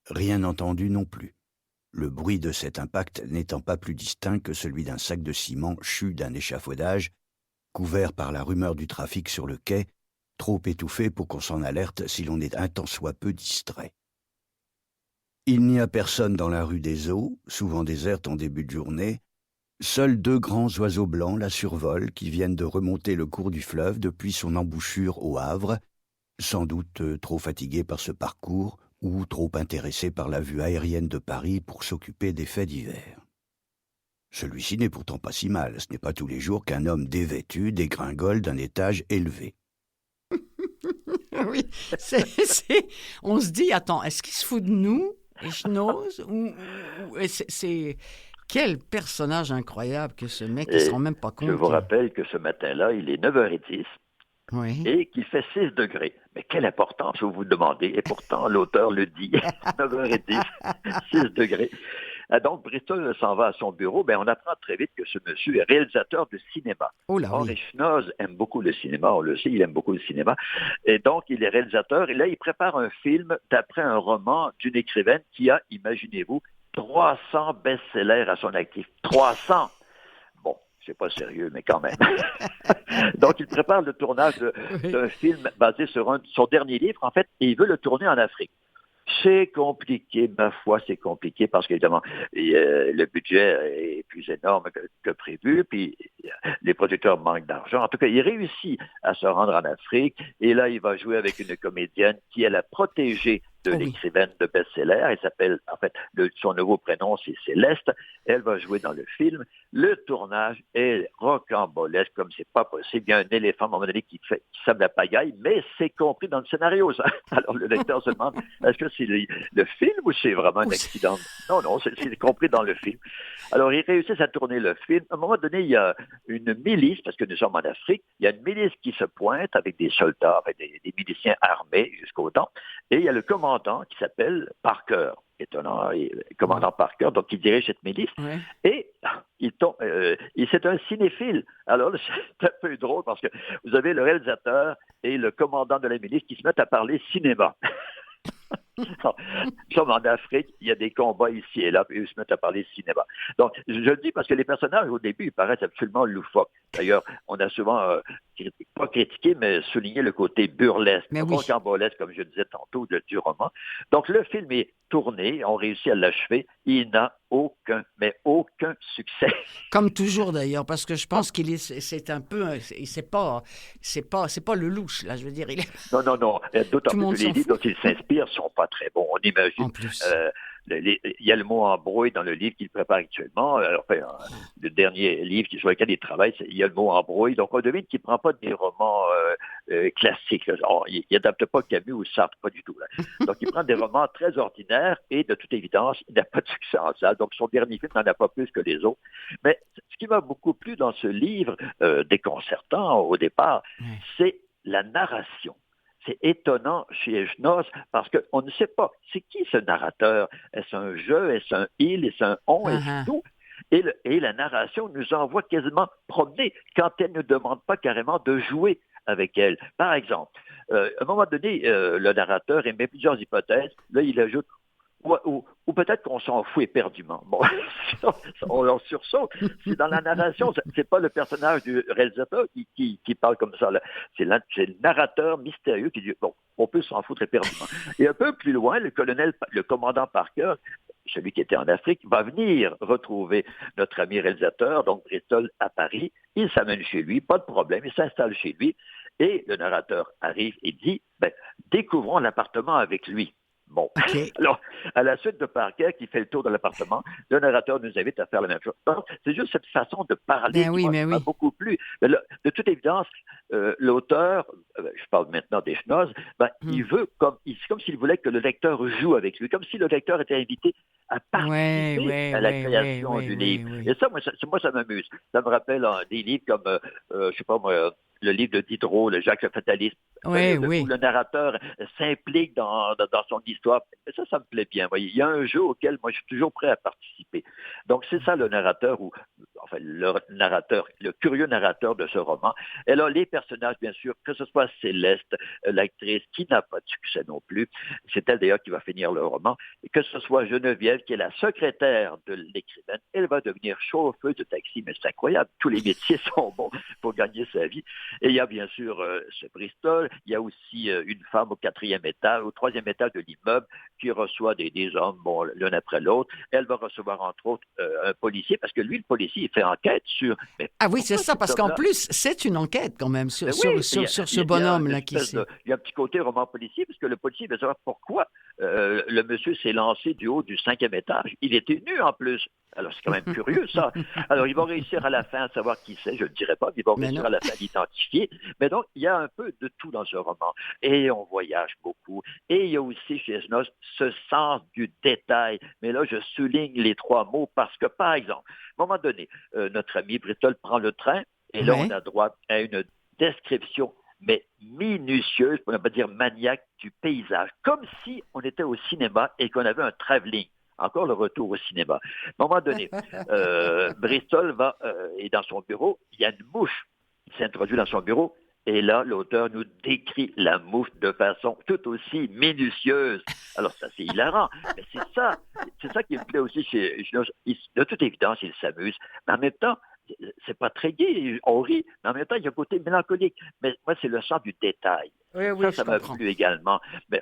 Rien entendu non plus. Le bruit de cet impact n'étant pas plus distinct que celui d'un sac de ciment chu d'un échafaudage, couvert par la rumeur du trafic sur le quai, trop étouffé pour qu'on s'en alerte si l'on est un tant soit peu distrait. Il n'y a personne dans la rue des Eaux, souvent déserte en début de journée. Seuls 2 grands oiseaux blancs la survolent qui viennent de remonter le cours du fleuve depuis son embouchure au Havre, sans doute trop fatigués par ce parcours ou trop intéressés par la vue aérienne de Paris pour s'occuper des faits divers. Celui-ci n'est pourtant pas si mal, ce n'est pas tous les jours qu'un homme dévêtu dégringole d'un étage élevé. Oui, on se dit, attends, est-ce qu'il se fout de nous, Schnoz, c'est... Quel personnage incroyable que ce mec, il ne se rend même pas compte. Je vous rappelle que ce matin-là, il est 9h10 et qu'il fait 6 degrés. Mais quelle importance, vous vous demandez. Et pourtant, l'auteur le dit. 9h10, 6 degrés. Donc, Bristol s'en va à son bureau. On apprend très vite que ce monsieur est réalisateur de cinéma. Henri Schnoz aime beaucoup le cinéma, on le sait, il aime beaucoup le cinéma. Et donc, il est réalisateur. Et là, il prépare un film d'après un roman d'une écrivaine qui a, imaginez-vous, 300 best-sellers à son actif. 300! Bon, c'est pas sérieux, mais quand même. Donc, il prépare le tournage d'un film basé sur son dernier livre, en fait, et il veut le tourner en Afrique. C'est compliqué, ma foi, c'est compliqué parce qu'évidemment, le budget est plus énorme que prévu, puis les producteurs manquent d'argent. En tout cas, il réussit à se rendre en Afrique et là, il va jouer avec une comédienne qui est la protégée de l'écrivaine de best-seller. Elle s'appelle, en fait, son nouveau prénom, c'est Céleste. Elle va jouer dans le film. Le tournage est rocambolesque, comme c'est pas possible. Il y a un éléphant, à un moment donné, qui sème la pagaille, mais c'est compris dans le scénario, ça. Alors, le lecteur se demande, est-ce que c'est le film ou c'est vraiment un accident? Non, c'est compris dans le film. Alors, ils réussissent à tourner le film. À un moment donné, il y a une milice, parce que nous sommes en Afrique, il y a une milice qui se pointe avec des soldats, avec des miliciens armés jusqu'aux dents, et il y a le commandant qui s'appelle Parker. Étonnant, commandant Parker, donc il dirige cette milice, et c'est un cinéphile. Alors, c'est un peu drôle parce que vous avez le réalisateur et le commandant de la milice qui se mettent à parler cinéma. Nous sommes en Afrique, il y a des combats ici et là, puis ils se mettent à parler cinéma. Donc, je le dis parce que les personnages, au début, ils paraissent absolument loufoques. D'ailleurs, on a souvent, pas critiqué, mais souligné le côté burlesque, rocambolesque, comme je disais tantôt, du roman. Donc, le film est tourné, on réussit à l'achever, il n'a aucun succès. Comme toujours d'ailleurs, parce que je pense c'est un peu, c'est pas le louche, là, je veux dire. Non, d'autant plus que les livres dont il s'inspire sont pas très bons. On imagine. En plus. Il y a le mot embrouille dans le livre qu'il prépare actuellement. Le dernier livre sur lequel il travaille, il y a le mot embrouille. Donc, on devine qu'il ne prend pas des romans classiques. Genre, il n'adapte pas Camus ou Sartre, pas du tout. Là. Donc, il prend des romans très ordinaires et, de toute évidence, il n'a pas de succès en salle. Donc, son dernier film n'en a pas plus que les autres. Mais ce qui m'a beaucoup plu dans ce livre, déconcertant au départ, c'est la narration. C'est étonnant chez Schnoz parce qu'on ne sait pas, c'est qui ce narrateur? Est-ce un je? Est-ce un il? Est-ce un on? Est-ce tout? Et la narration nous envoie quasiment promener quand elle ne demande pas carrément de jouer avec elle. Par exemple, à un moment donné, le narrateur émet plusieurs hypothèses. Là, il ajoute ou peut-être qu'on s'en fout éperdument. Bon, on leur sursaute. C'est dans la narration, c'est pas le personnage du réalisateur qui parle comme ça. Là. C'est le narrateur mystérieux qui dit, bon, on peut s'en foutre éperdument. Et un peu plus loin, le commandant Parker, celui qui était en Afrique, va venir retrouver notre ami réalisateur, donc Bristol, à Paris. Il s'amène chez lui, pas de problème, il s'installe chez lui. Et le narrateur arrive et dit, découvrons l'appartement avec lui. Bon, alors, à la suite de Parker qui fait le tour de l'appartement, le narrateur nous invite à faire la même chose. Donc, c'est juste cette façon de parler qui m'a beaucoup plu. Mais là, de toute évidence, l'auteur, je parle maintenant des Schnoz, il veut c'est comme s'il voulait que le lecteur joue avec lui, comme si le lecteur était invité à participer à la création du livre. Et ça, moi, ça m'amuse. Ça me rappelle des livres comme, je sais pas moi, le livre de Diderot, le Jacques le Fataliste. Oui, Où le narrateur s'implique dans son histoire. Ça me plaît bien. Voyez. Il y a un jeu auquel moi je suis toujours prêt à participer. Donc c'est ça le narrateur, le curieux narrateur de ce roman. Et là, les personnages, bien sûr, que ce soit Céleste, l'actrice qui n'a pas de succès non plus, c'est elle d'ailleurs qui va finir le roman, et que ce soit Geneviève, qui est la secrétaire de l'écrivaine, elle va devenir chauffeuse de taxi, mais c'est incroyable, tous les métiers sont bons pour gagner sa vie. Et il y a bien sûr ce Bristol, il y a aussi une femme au 3e étage de l'immeuble qui reçoit des hommes, l'un après l'autre. Elle va recevoir entre autres un policier, parce que lui, le policier, il fait enquête sur... Ah oui, c'est ça, parce qu'en plus, c'est une enquête quand même sur ce bonhomme-là qui s'est... Il y a un petit côté roman policier, parce que le policier veut savoir pourquoi le monsieur s'est lancé du haut du 5e étage. Il était nu en plus. Alors, c'est quand même curieux, ça. Alors, ils vont réussir à la fin à savoir qui c'est, je ne le dirai pas, mais ils vont réussir à la fin à l'identifier. Mais donc, il y a un peu de tout dans ce roman. Et on voyage beaucoup. Et il y a aussi chez Esnos ce sens du détail. Mais là, je souligne les 3 mots parce que, par exemple, à un moment donné, notre ami Bristol prend le train et là, on a droit à une description mais minutieuse, pour ne pas dire maniaque, du paysage. Comme si on était au cinéma et qu'on avait un travelling. Encore le retour au cinéma. À un moment donné, Bristol est dans son bureau, il y a une mouche qui s'introduit dans son bureau, et là, l'auteur nous décrit la mouche de façon tout aussi minutieuse. Alors ça, c'est hilarant, mais c'est ça qui me plaît aussi chez Genoz. De toute évidence, il s'amuse, mais en même temps, c'est pas très gai, on rit, mais en même temps, il y a un côté mélancolique. Mais moi, c'est le sens du détail. Oui, ça m'a plu également. Mais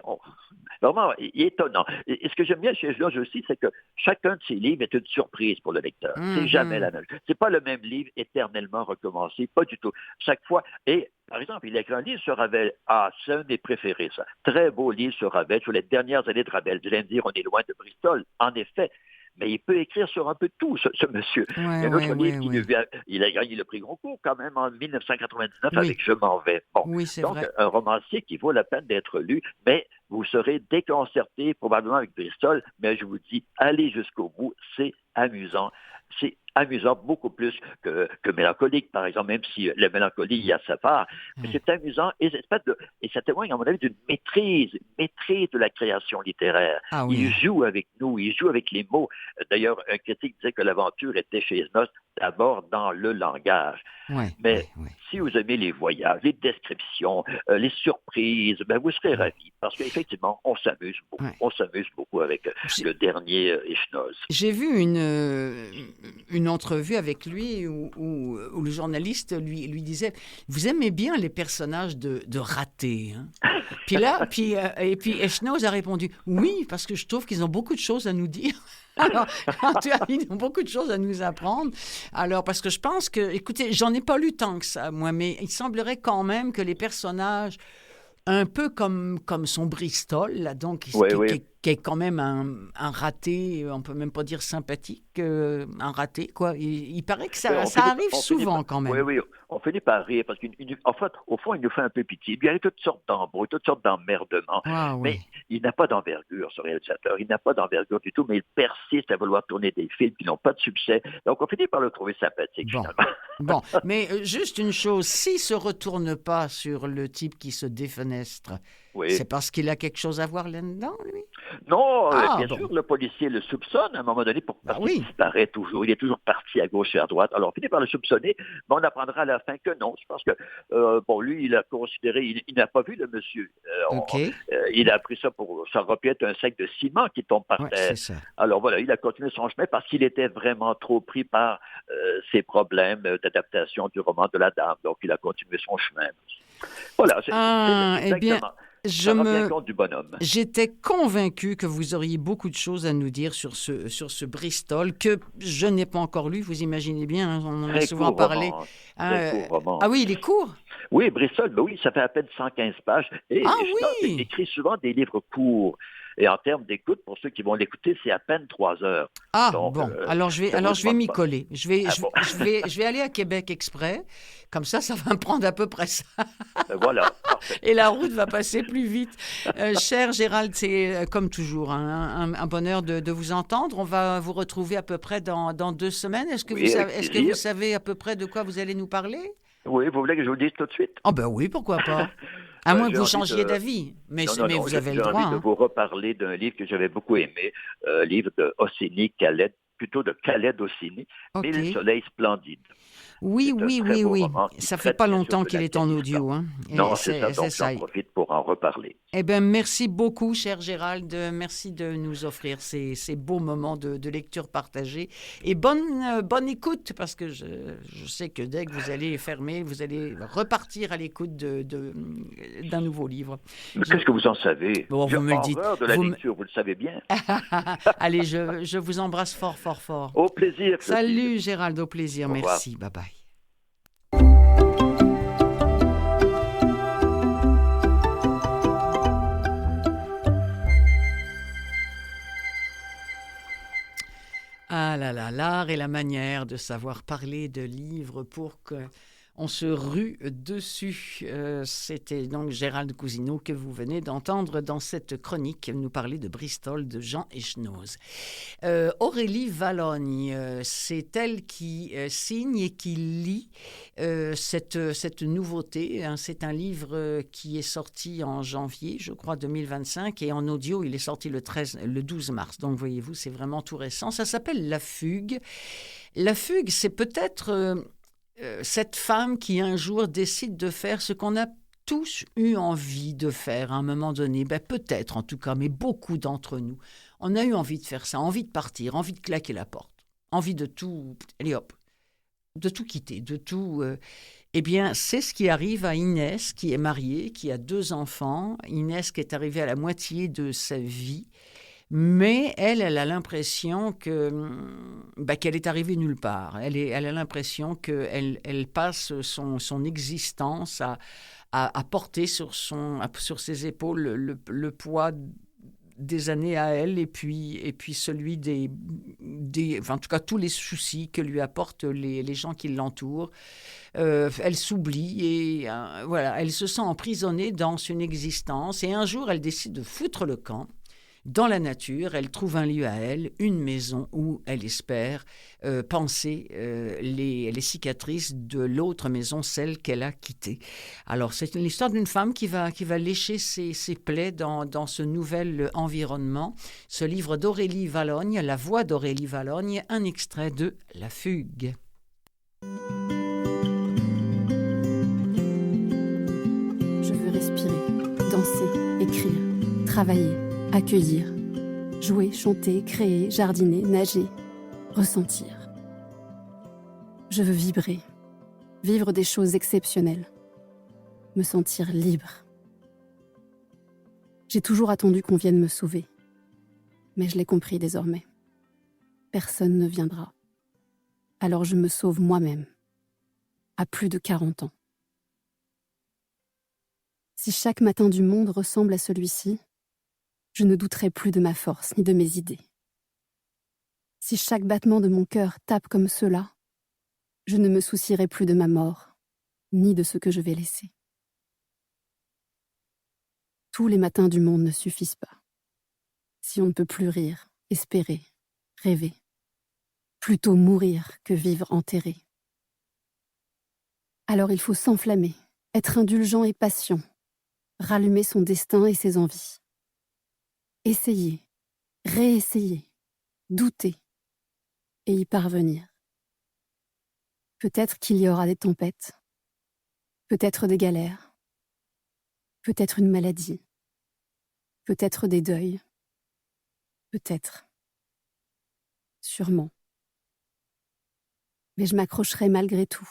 vraiment, il est étonnant. Et ce que j'aime bien chez Georges aussi, c'est que chacun de ses livres est une surprise pour le lecteur. C'est jamais la même chose. C'est pas le même livre éternellement recommencé, pas du tout. Chaque fois. Et par exemple, il a écrit un livre sur Ravel. Ah, c'est un de mes préférés, ça. Très beau livre sur Ravel, sur les dernières années de Ravel. Vous allez me dire, on est loin de Bristol. En effet. Mais il peut écrire sur un peu tout, ce monsieur. Il y a un autre livre, il a gagné le prix Goncourt quand même en 1999 avec Je m'en vais. Bon. Oui, c'est donc, vrai. Un romancier qui vaut la peine d'être lu, mais vous serez déconcerté probablement avec Bristol, mais je vous dis, allez jusqu'au bout, c'est amusant. C'est amusant beaucoup plus que mélancolique, par exemple, même si la mélancolie, il y a sa part. Mais c'est amusant et ça témoigne, à mon avis, d'une maîtrise de la création littéraire. Ah oui. Il joue avec nous, il joue avec les mots. D'ailleurs, un critique disait que l'aventure était chez Esnos d'abord dans le langage. Mais si vous aimez les voyages, les descriptions, les surprises, vous serez ravis parce qu'effectivement, on s'amuse beaucoup. On s'amuse beaucoup avec le dernier Esnos. J'ai vu une entrevue avec lui où le journaliste lui disait « Vous aimez bien les personnages de ratés, hein? » Puis Esnos a répondu « Oui, parce que je trouve qu'ils ont beaucoup de choses à nous dire. » Alors, ils ont beaucoup de choses à nous apprendre. Alors, parce que je pense que, écoutez, j'en ai pas lu tant que ça, moi, mais il semblerait quand même que les personnages, un peu comme son Bristol, là, donc, qui est quand même un raté, on peut même pas dire sympathique, un raté, quoi. Il paraît que ça arrive souvent quand même. Oui, on finit par rire, parce qu'en fait, au fond, il nous fait un peu pitié. Il y a toutes sortes d'embrouilles, toutes sortes d'emmerdements. Mais il n'a pas d'envergure, ce réalisateur. Il n'a pas d'envergure du tout, mais il persiste à vouloir tourner des films qui n'ont pas de succès. Donc, on finit par le trouver sympathique, finalement. Bon, mais juste une chose, s'il ne se retourne pas sur le type qui se défenestre, c'est parce qu'il a quelque chose à voir là-dedans, lui? Non, bien sûr, le policier le soupçonne à un moment donné parce qu'il disparaît toujours. Il est toujours parti à gauche et à droite. Alors, on finit par le soupçonner, mais on apprendra à la fin que non. Je pense que, lui, il a considéré, il n'a pas vu le monsieur. Il a pris ça ça aurait pu être un sac de ciment qui tombe par terre. C'est ça. Alors voilà, il a continué son chemin parce qu'il était vraiment trop pris par ses problèmes d'adaptation du roman de la dame. Donc, il a continué son chemin. Voilà, c'est exactement. Compte du bonhomme. J'étais convaincu que vous auriez beaucoup de choses à nous dire sur ce Bristol que je n'ai pas encore lu. Vous imaginez bien, hein, on en a souvent parlé. Roman. Ah oui, il est court? Oui, Bristol, ça fait à peine 115 pages. Et il écrit souvent des livres courts. Et en termes d'écoute, pour ceux qui vont l'écouter, c'est à peine 3 heures. Ah, donc, alors je vais m'y coller. Je vais aller à Québec exprès. Comme ça va me prendre à peu près ça. Voilà. Et la route va passer plus vite. Cher Gérald, c'est comme toujours un bonheur de vous entendre. On va vous retrouver à peu près dans 2 semaines. Est-ce que vous savez à peu près de quoi vous allez nous parler? Oui, vous voulez que je vous le dise tout de suite? Ah ben oui, pourquoi pas. À moins J'ai que vous envie changiez de... d'avis. Mais, Non, non, mais non, vous j'ai avez le j'ai droit. envie de Hein. vous reparler d'un livre que j'avais beaucoup aimé, livre de Ossini, Khaled, plutôt de Khaled Ossini, Mille OK. soleils splendides. Oui, C'est un oui, très oui, beau oui. roman qui Ça fait traite pas bien sûr longtemps de qu'il est en l'Afghanistan. audio. Hein. Et Non, c'est ça, c'est donc j'en ça. profite pour en reparler. Eh bien, merci beaucoup, cher Gérald. Merci de nous offrir ces beaux moments de lecture partagée. Et bonne écoute, parce que je sais que dès que vous allez fermer, vous allez repartir à l'écoute d'un nouveau livre. Mais qu'est-ce que vous en savez? Bon, J'ai vous me le dites. horreur de la lecture, vous le savez bien. Allez, je vous embrasse fort, fort, fort. Au plaisir, Clotilde. Salut, Gérald, au plaisir. Au revoir. Merci. Bye bye. Ah là là, l'art et la manière de savoir parler de livres pour qu'on se rue dessus. C'était donc Gérald Cousineau que vous venez d'entendre dans cette chronique nous parler de Bristol de Jean Echenoz. Aurélie Vallogne, c'est elle qui signe et qui lit cette nouveauté. Hein. C'est un livre qui est sorti en janvier, je crois, 2025, et en audio, il est sorti le 12 mars. Donc, voyez-vous, c'est vraiment tout récent. Ça s'appelle La Fugue. La Fugue, c'est peut-être cette femme qui un jour décide de faire ce qu'on a tous eu envie de faire à un moment donné. Ben, peut-être en tout cas, mais beaucoup d'entre nous. On a eu envie de faire ça, envie de partir, envie de claquer la porte, envie de tout, allez hop, de tout quitter, de tout. Eh bien, c'est ce qui arrive à Inès, qui est mariée, qui a 2 enfants. Inès qui est arrivée à la moitié de sa vie, mais elle a l'impression qu'elle est arrivée nulle part. Elle a l'impression qu'elle passe son existence à porter sur ses épaules le poids des années à elle et puis celui en tout cas tous les soucis que lui apportent les gens qui l'entourent. Elle s'oublie et voilà, elle se sent emprisonnée dans une existence et un jour elle décide de foutre le camp. Dans la nature, elle trouve un lieu à elle, une maison où elle espère panser les cicatrices de l'autre maison, celle qu'elle a quittée. Alors, c'est l'histoire d'une femme qui va lécher ses plaies dans ce nouvel environnement. Ce livre d'Aurélie Vallogne, La voix d'Aurélie Vallogne, un extrait de La Fugue. Je veux respirer, danser, écrire, travailler, accueillir, jouer, chanter, créer, jardiner, nager, ressentir. Je veux vibrer, vivre des choses exceptionnelles, me sentir libre. J'ai toujours attendu qu'on vienne me sauver, mais je l'ai compris désormais. Personne ne viendra. Alors je me sauve moi-même, à plus de 40 ans. Si chaque matin du monde ressemble à celui-ci, je ne douterai plus de ma force ni de mes idées. Si chaque battement de mon cœur tape comme cela, je ne me soucierai plus de ma mort, ni de ce que je vais laisser. Tous les matins du monde ne suffisent pas. Si on ne peut plus rire, espérer, rêver, plutôt mourir que vivre enterré. Alors il faut s'enflammer, être indulgent et patient, rallumer son destin et ses envies. Essayer, réessayer, douter et y parvenir. Peut-être qu'il y aura des tempêtes, peut-être des galères, peut-être une maladie, peut-être des deuils, peut-être, sûrement. Mais je m'accrocherai malgré tout.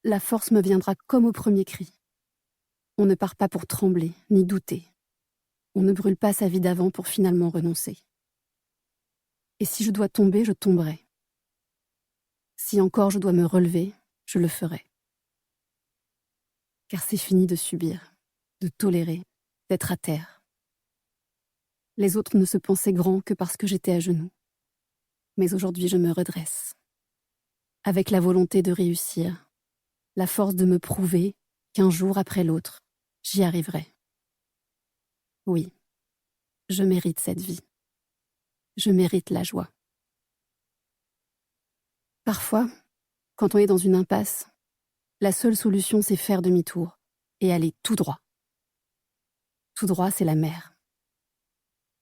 La force me viendra comme au premier cri. On ne part pas pour trembler, ni douter. On ne brûle pas sa vie d'avant pour finalement renoncer. Et si je dois tomber, je tomberai. Si encore je dois me relever, je le ferai. Car c'est fini de subir, de tolérer, d'être à terre. Les autres ne se pensaient grands que parce que j'étais à genoux. Mais aujourd'hui, je me redresse. Avec la volonté de réussir, la force de me prouver qu'un jour après l'autre, j'y arriverai. Oui, je mérite cette vie. Je mérite la joie. Parfois, quand on est dans une impasse, La seule solution, c'est faire demi-tour et aller tout droit. Tout droit, c'est la mer.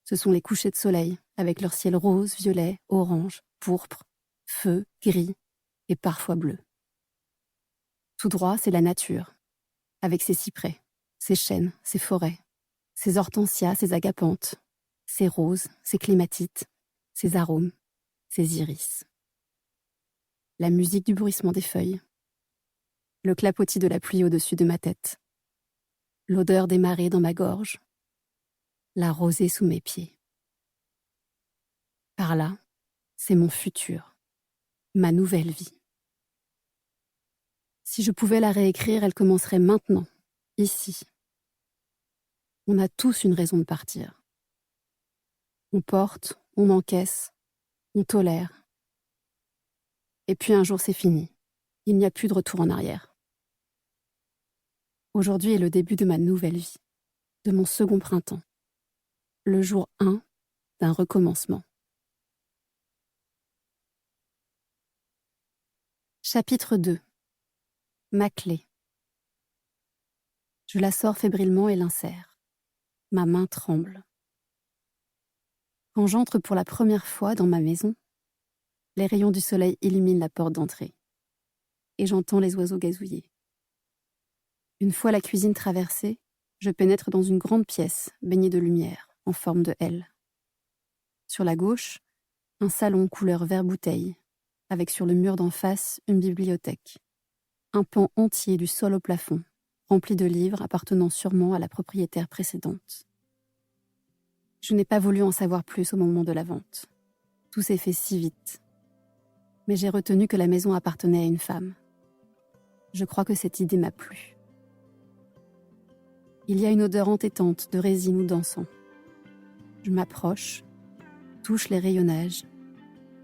Ce sont les couchers de soleil, avec leur ciel rose, violet, orange, pourpre, feu, gris et parfois bleu. Tout droit, c'est la nature, avec ses cyprès, ses chênes, ses forêts, ses hortensias, ses agapanthes, ses roses, ses clématites, ses arômes, ses iris. La musique du bruissement des feuilles, le clapotis de la pluie au-dessus de ma tête, l'odeur des marées dans ma gorge, la rosée sous mes pieds. Par là, c'est mon futur, ma nouvelle vie. Si je pouvais la réécrire, elle commencerait maintenant, ici. On a tous une raison de partir. On porte, on encaisse, on tolère. Et puis un jour c'est fini. Il n'y a plus de retour en arrière. Aujourd'hui est le début de ma nouvelle vie, de mon second printemps. Le jour 1 d'un recommencement. Chapitre 2. Ma clé. Je la sors fébrilement et l'insère. Ma main tremble. Quand j'entre pour la première fois dans ma maison, les rayons du soleil illuminent la porte d'entrée. Et j'entends les oiseaux gazouiller. Une fois la cuisine traversée, je pénètre dans une grande pièce baignée de lumière, en forme de L. Sur la gauche, un salon couleur vert bouteille, avec sur le mur d'en face une bibliothèque. Un pan entier du sol au plafond, rempli de livres appartenant sûrement à la propriétaire précédente. Je n'ai pas voulu en savoir plus au moment de la vente. Tout s'est fait si vite. Mais j'ai retenu que la maison appartenait à une femme. Je crois que cette idée m'a plu. Il y a une odeur entêtante de résine ou d'encens. Je m'approche, touche les rayonnages,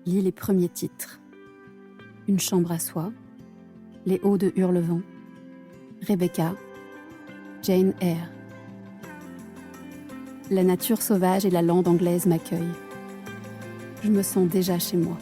lis les premiers titres. Une chambre à soi, Les Hauts de Hurlevent, Rebecca, Jane Eyre. La nature sauvage et la lande anglaise m'accueillent. Je me sens déjà chez moi.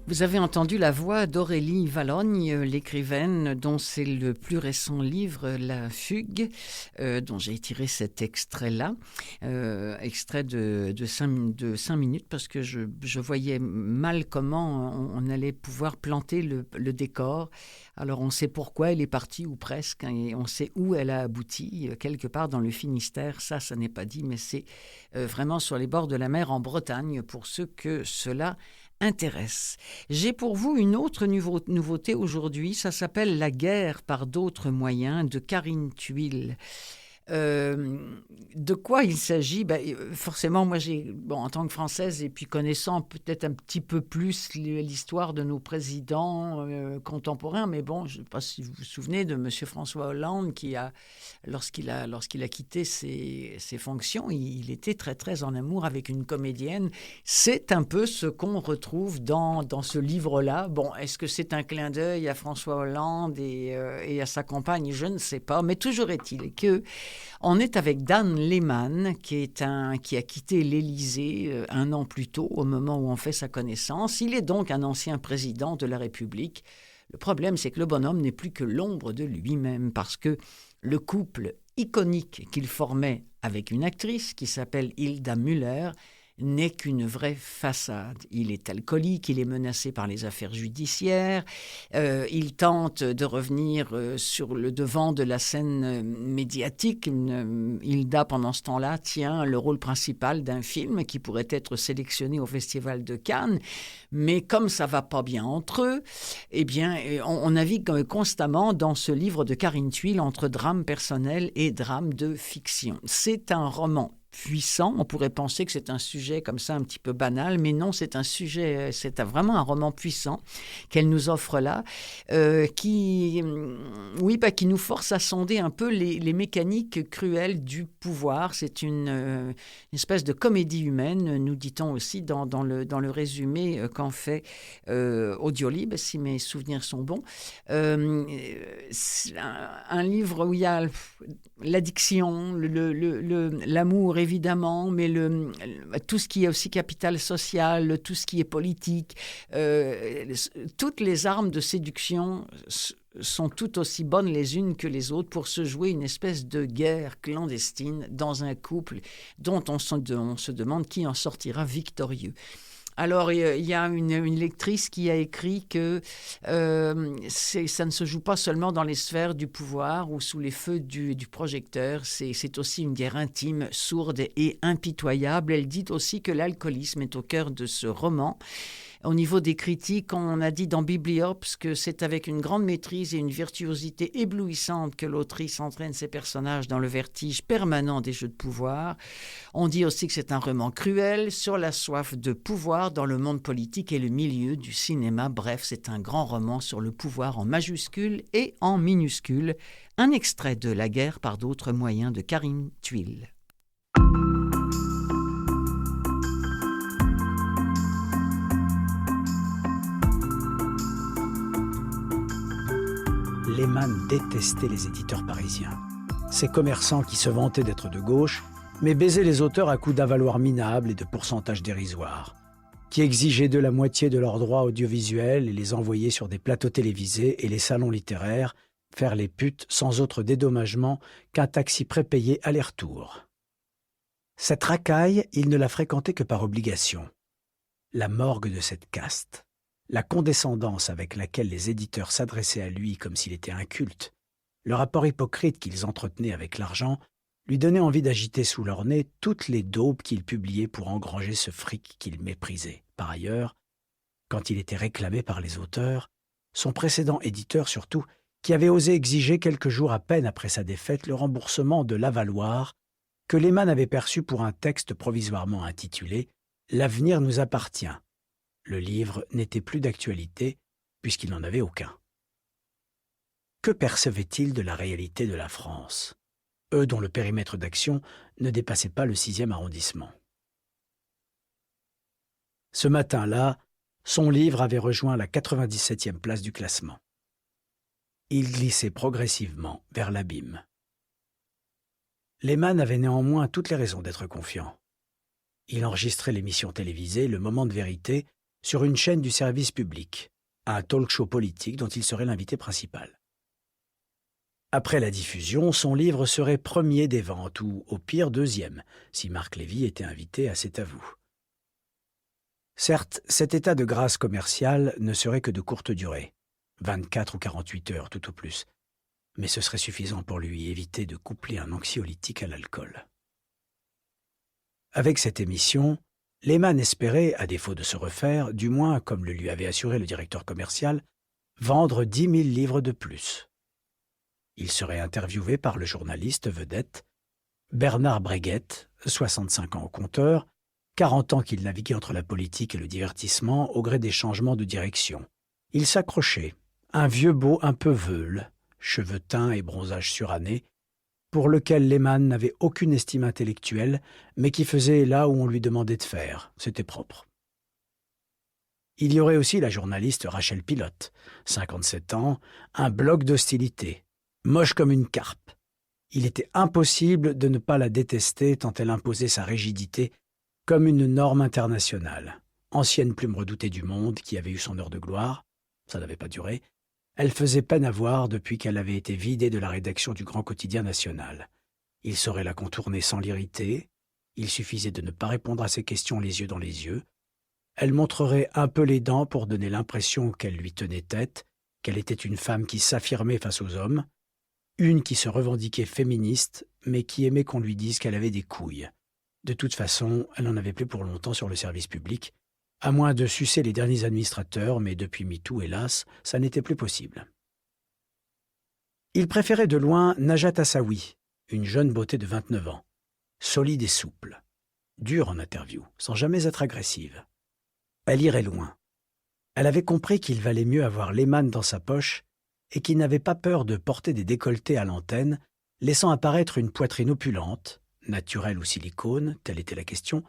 Vous avez entendu la voix d'Aurélie Vallogne, l'écrivaine dont c'est le plus récent livre, La Fugue, dont j'ai tiré cet extrait-là, extrait de 5 minutes, parce que je voyais mal comment on allait pouvoir planter le décor. Alors on sait pourquoi elle est partie, ou presque, hein, et on sait où elle a abouti, quelque part dans le Finistère. Ça n'est pas dit, mais c'est vraiment sur les bords de la mer en Bretagne, pour ceux que cela intéresse. J'ai pour vous une autre nouveauté aujourd'hui, ça s'appelle La guerre par d'autres moyens de Karine Thuil. De quoi il s'agit? Forcément, moi, en tant que Française, et puis connaissant peut-être un petit peu plus l'histoire de nos présidents contemporains, mais bon, je ne sais pas si vous vous souvenez de M. François Hollande, qui lorsqu'il a quitté ses fonctions, il était très, très en amour avec une comédienne. C'est un peu ce qu'on retrouve dans ce livre-là. Bon, est-ce que c'est un clin d'œil à François Hollande et à sa compagne? Je ne sais pas, mais toujours est-il que on est avec Dan Lehmann, qui a quitté l'Élysée 1 an plus tôt, au moment où on fait sa connaissance. Il est donc un ancien président de la République. Le problème, c'est que le bonhomme n'est plus que l'ombre de lui-même, parce que le couple iconique qu'il formait avec une actrice qui s'appelle Hilda Müller n'est qu'une vraie façade. Il est alcoolique, il est menacé par les affaires judiciaires, il tente de revenir sur le devant de la scène médiatique. Hilda, pendant ce temps-là, tient le rôle principal d'un film qui pourrait être sélectionné au Festival de Cannes, mais comme ça va pas bien entre eux, eh bien, on navigue constamment dans ce livre de Karine Thuil entre drame personnel et drame de fiction. C'est un roman puissant. On pourrait penser que c'est un sujet comme ça un petit peu banal, mais non, c'est vraiment un roman puissant qu'elle nous offre là, qui nous force à sonder un peu les mécaniques cruelles du pouvoir. C'est une espèce de comédie humaine, nous dit-on aussi dans le résumé qu'en fait Audiolib, si mes souvenirs sont bons. C'est un livre où il y a l'addiction, l'amour évidemment, mais tout ce qui est aussi capital social, tout ce qui est politique, toutes les armes de séduction sont tout aussi bonnes les unes que les autres pour se jouer une espèce de guerre clandestine dans un couple dont on se demande qui en sortira victorieux. Alors, il y a une lectrice qui a écrit que ça ne se joue pas seulement dans les sphères du pouvoir ou sous les feux du projecteur, c'est aussi une guerre intime, sourde et impitoyable. Elle dit aussi que l'alcoolisme est au cœur de ce roman. Au niveau des critiques, on a dit dans Bibliops que c'est avec une grande maîtrise et une virtuosité éblouissante que l'autrice entraîne ses personnages dans le vertige permanent des jeux de pouvoir. On dit aussi que c'est un roman cruel sur la soif de pouvoir dans le monde politique et le milieu du cinéma. Bref, c'est un grand roman sur le pouvoir en majuscule et en minuscule. Un extrait de La guerre par d'autres moyens de Karim Thuil. Lehmann détestait les éditeurs parisiens. Ces commerçants qui se vantaient d'être de gauche, mais baisaient les auteurs à coups d'avaloirs minables et de pourcentages dérisoires, qui exigeaient de la moitié de leurs droits audiovisuels et les envoyaient sur des plateaux télévisés et les salons littéraires faire les putes sans autre dédommagement qu'un taxi prépayé aller-retour. Cette racaille, il ne la fréquentait que par obligation. La morgue de cette caste, la condescendance avec laquelle les éditeurs s'adressaient à lui comme s'il était un culte, le rapport hypocrite qu'ils entretenaient avec l'argent, lui donnaient envie d'agiter sous leur nez toutes les daubes qu'il publiait pour engranger ce fric qu'il méprisait. Par ailleurs, quand il était réclamé par les auteurs, son précédent éditeur surtout, qui avait osé exiger quelques jours à peine après sa défaite le remboursement de l'avaloir que Lehmann avait perçu pour un texte provisoirement intitulé « L'avenir nous appartient ». Le livre n'était plus d'actualité puisqu'il n'en avait aucun. Que percevaient-ils de la réalité de la France, eux dont le périmètre d'action ne dépassait pas le 6e arrondissement? Ce matin-là, son livre avait rejoint la 97e place du classement. Il glissait progressivement vers l'abîme. Lehmann avait néanmoins toutes les raisons d'être confiant. Il enregistrait l'émission télévisée Le Moment de vérité sur une chaîne du service public, un talk-show politique dont il serait l'invité principal. Après la diffusion, son livre serait premier des ventes, ou au pire deuxième, si Marc Lévy était invité à C'est à vous. Certes, cet état de grâce commerciale ne serait que de courte durée, 24 ou 48 heures tout au plus, mais ce serait suffisant pour lui éviter de coupler un anxiolytique à l'alcool. Avec cette émission, Lehmann espérait, à défaut de se refaire, du moins, comme le lui avait assuré le directeur commercial, vendre 10 000 livres de plus. Il serait interviewé par le journaliste vedette Bernard Breguet, 65 ans au compteur, 40 ans qu'il naviguait entre la politique et le divertissement au gré des changements de direction. Il s'accrochait, un vieux beau un peu veule, cheveux teints et bronzage suranné, pour lequel Lehmann n'avait aucune estime intellectuelle, mais qui faisait là où on lui demandait de faire. C'était propre. Il y aurait aussi la journaliste Rachel Pilote, 57 ans, un bloc d'hostilité, moche comme une carpe. Il était impossible de ne pas la détester tant elle imposait sa rigidité comme une norme internationale. Ancienne plume redoutée du Monde qui avait eu son heure de gloire, ça n'avait pas duré, elle faisait peine à voir depuis qu'elle avait été vidée de la rédaction du grand quotidien national. Il saurait la contourner sans l'irriter, il suffisait de ne pas répondre à ses questions les yeux dans les yeux. Elle montrerait un peu les dents pour donner l'impression qu'elle lui tenait tête, qu'elle était une femme qui s'affirmait face aux hommes, une qui se revendiquait féministe, mais qui aimait qu'on lui dise qu'elle avait des couilles. De toute façon, elle n'en avait plus pour longtemps sur le service public, à moins de sucer les derniers administrateurs, mais depuis MeToo, hélas, ça n'était plus possible. Il préférait de loin Najat Assaoui, une jeune beauté de 29 ans. solide et souple, dure en interview, sans jamais être agressive. Elle irait loin. Elle avait compris qu'il valait mieux avoir Lehman dans sa poche et qu'il n'avait pas peur de porter des décolletés à l'antenne, laissant apparaître une poitrine opulente, naturelle ou silicone, telle était la question,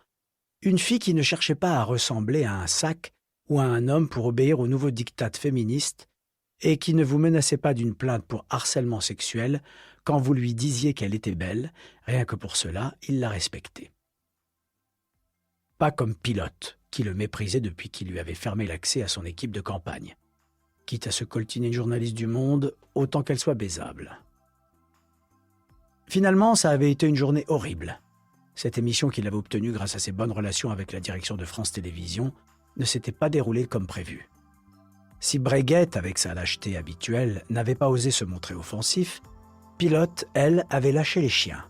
une fille qui ne cherchait pas à ressembler à un sac ou à un homme pour obéir aux nouveaux diktats féministes et qui ne vous menaçait pas d'une plainte pour harcèlement sexuel quand vous lui disiez qu'elle était belle, rien que pour cela, il la respectait. Pas comme Pilote, qui le méprisait depuis qu'il lui avait fermé l'accès à son équipe de campagne. Quitte à se coltiner une journaliste du Monde, autant qu'elle soit baisable. Finalement, ça avait été une journée horrible. Cette émission qu'il avait obtenue grâce à ses bonnes relations avec la direction de France Télévisions ne s'était pas déroulée comme prévu. Si Breguet, avec sa lâcheté habituelle, n'avait pas osé se montrer offensif, Pilote, elle, avait lâché les chiens.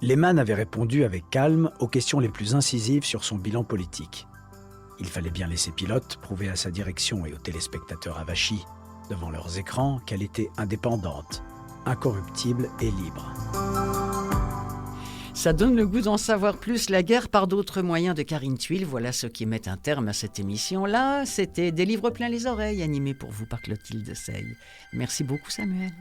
Lehman avait répondu avec calme aux questions les plus incisives sur son bilan politique. Il fallait bien laisser Pilote prouver à sa direction et aux téléspectateurs avachis devant leurs écrans qu'elle était indépendante, incorruptible et libre. Ça donne le goût d'en savoir plus. La guerre par d'autres moyens de Karine Thuil. Voilà ce qui met un terme à cette émission-là. C'était Des livres pleins les oreilles, animé pour vous par Clotilde Sey. Merci beaucoup, Samuel.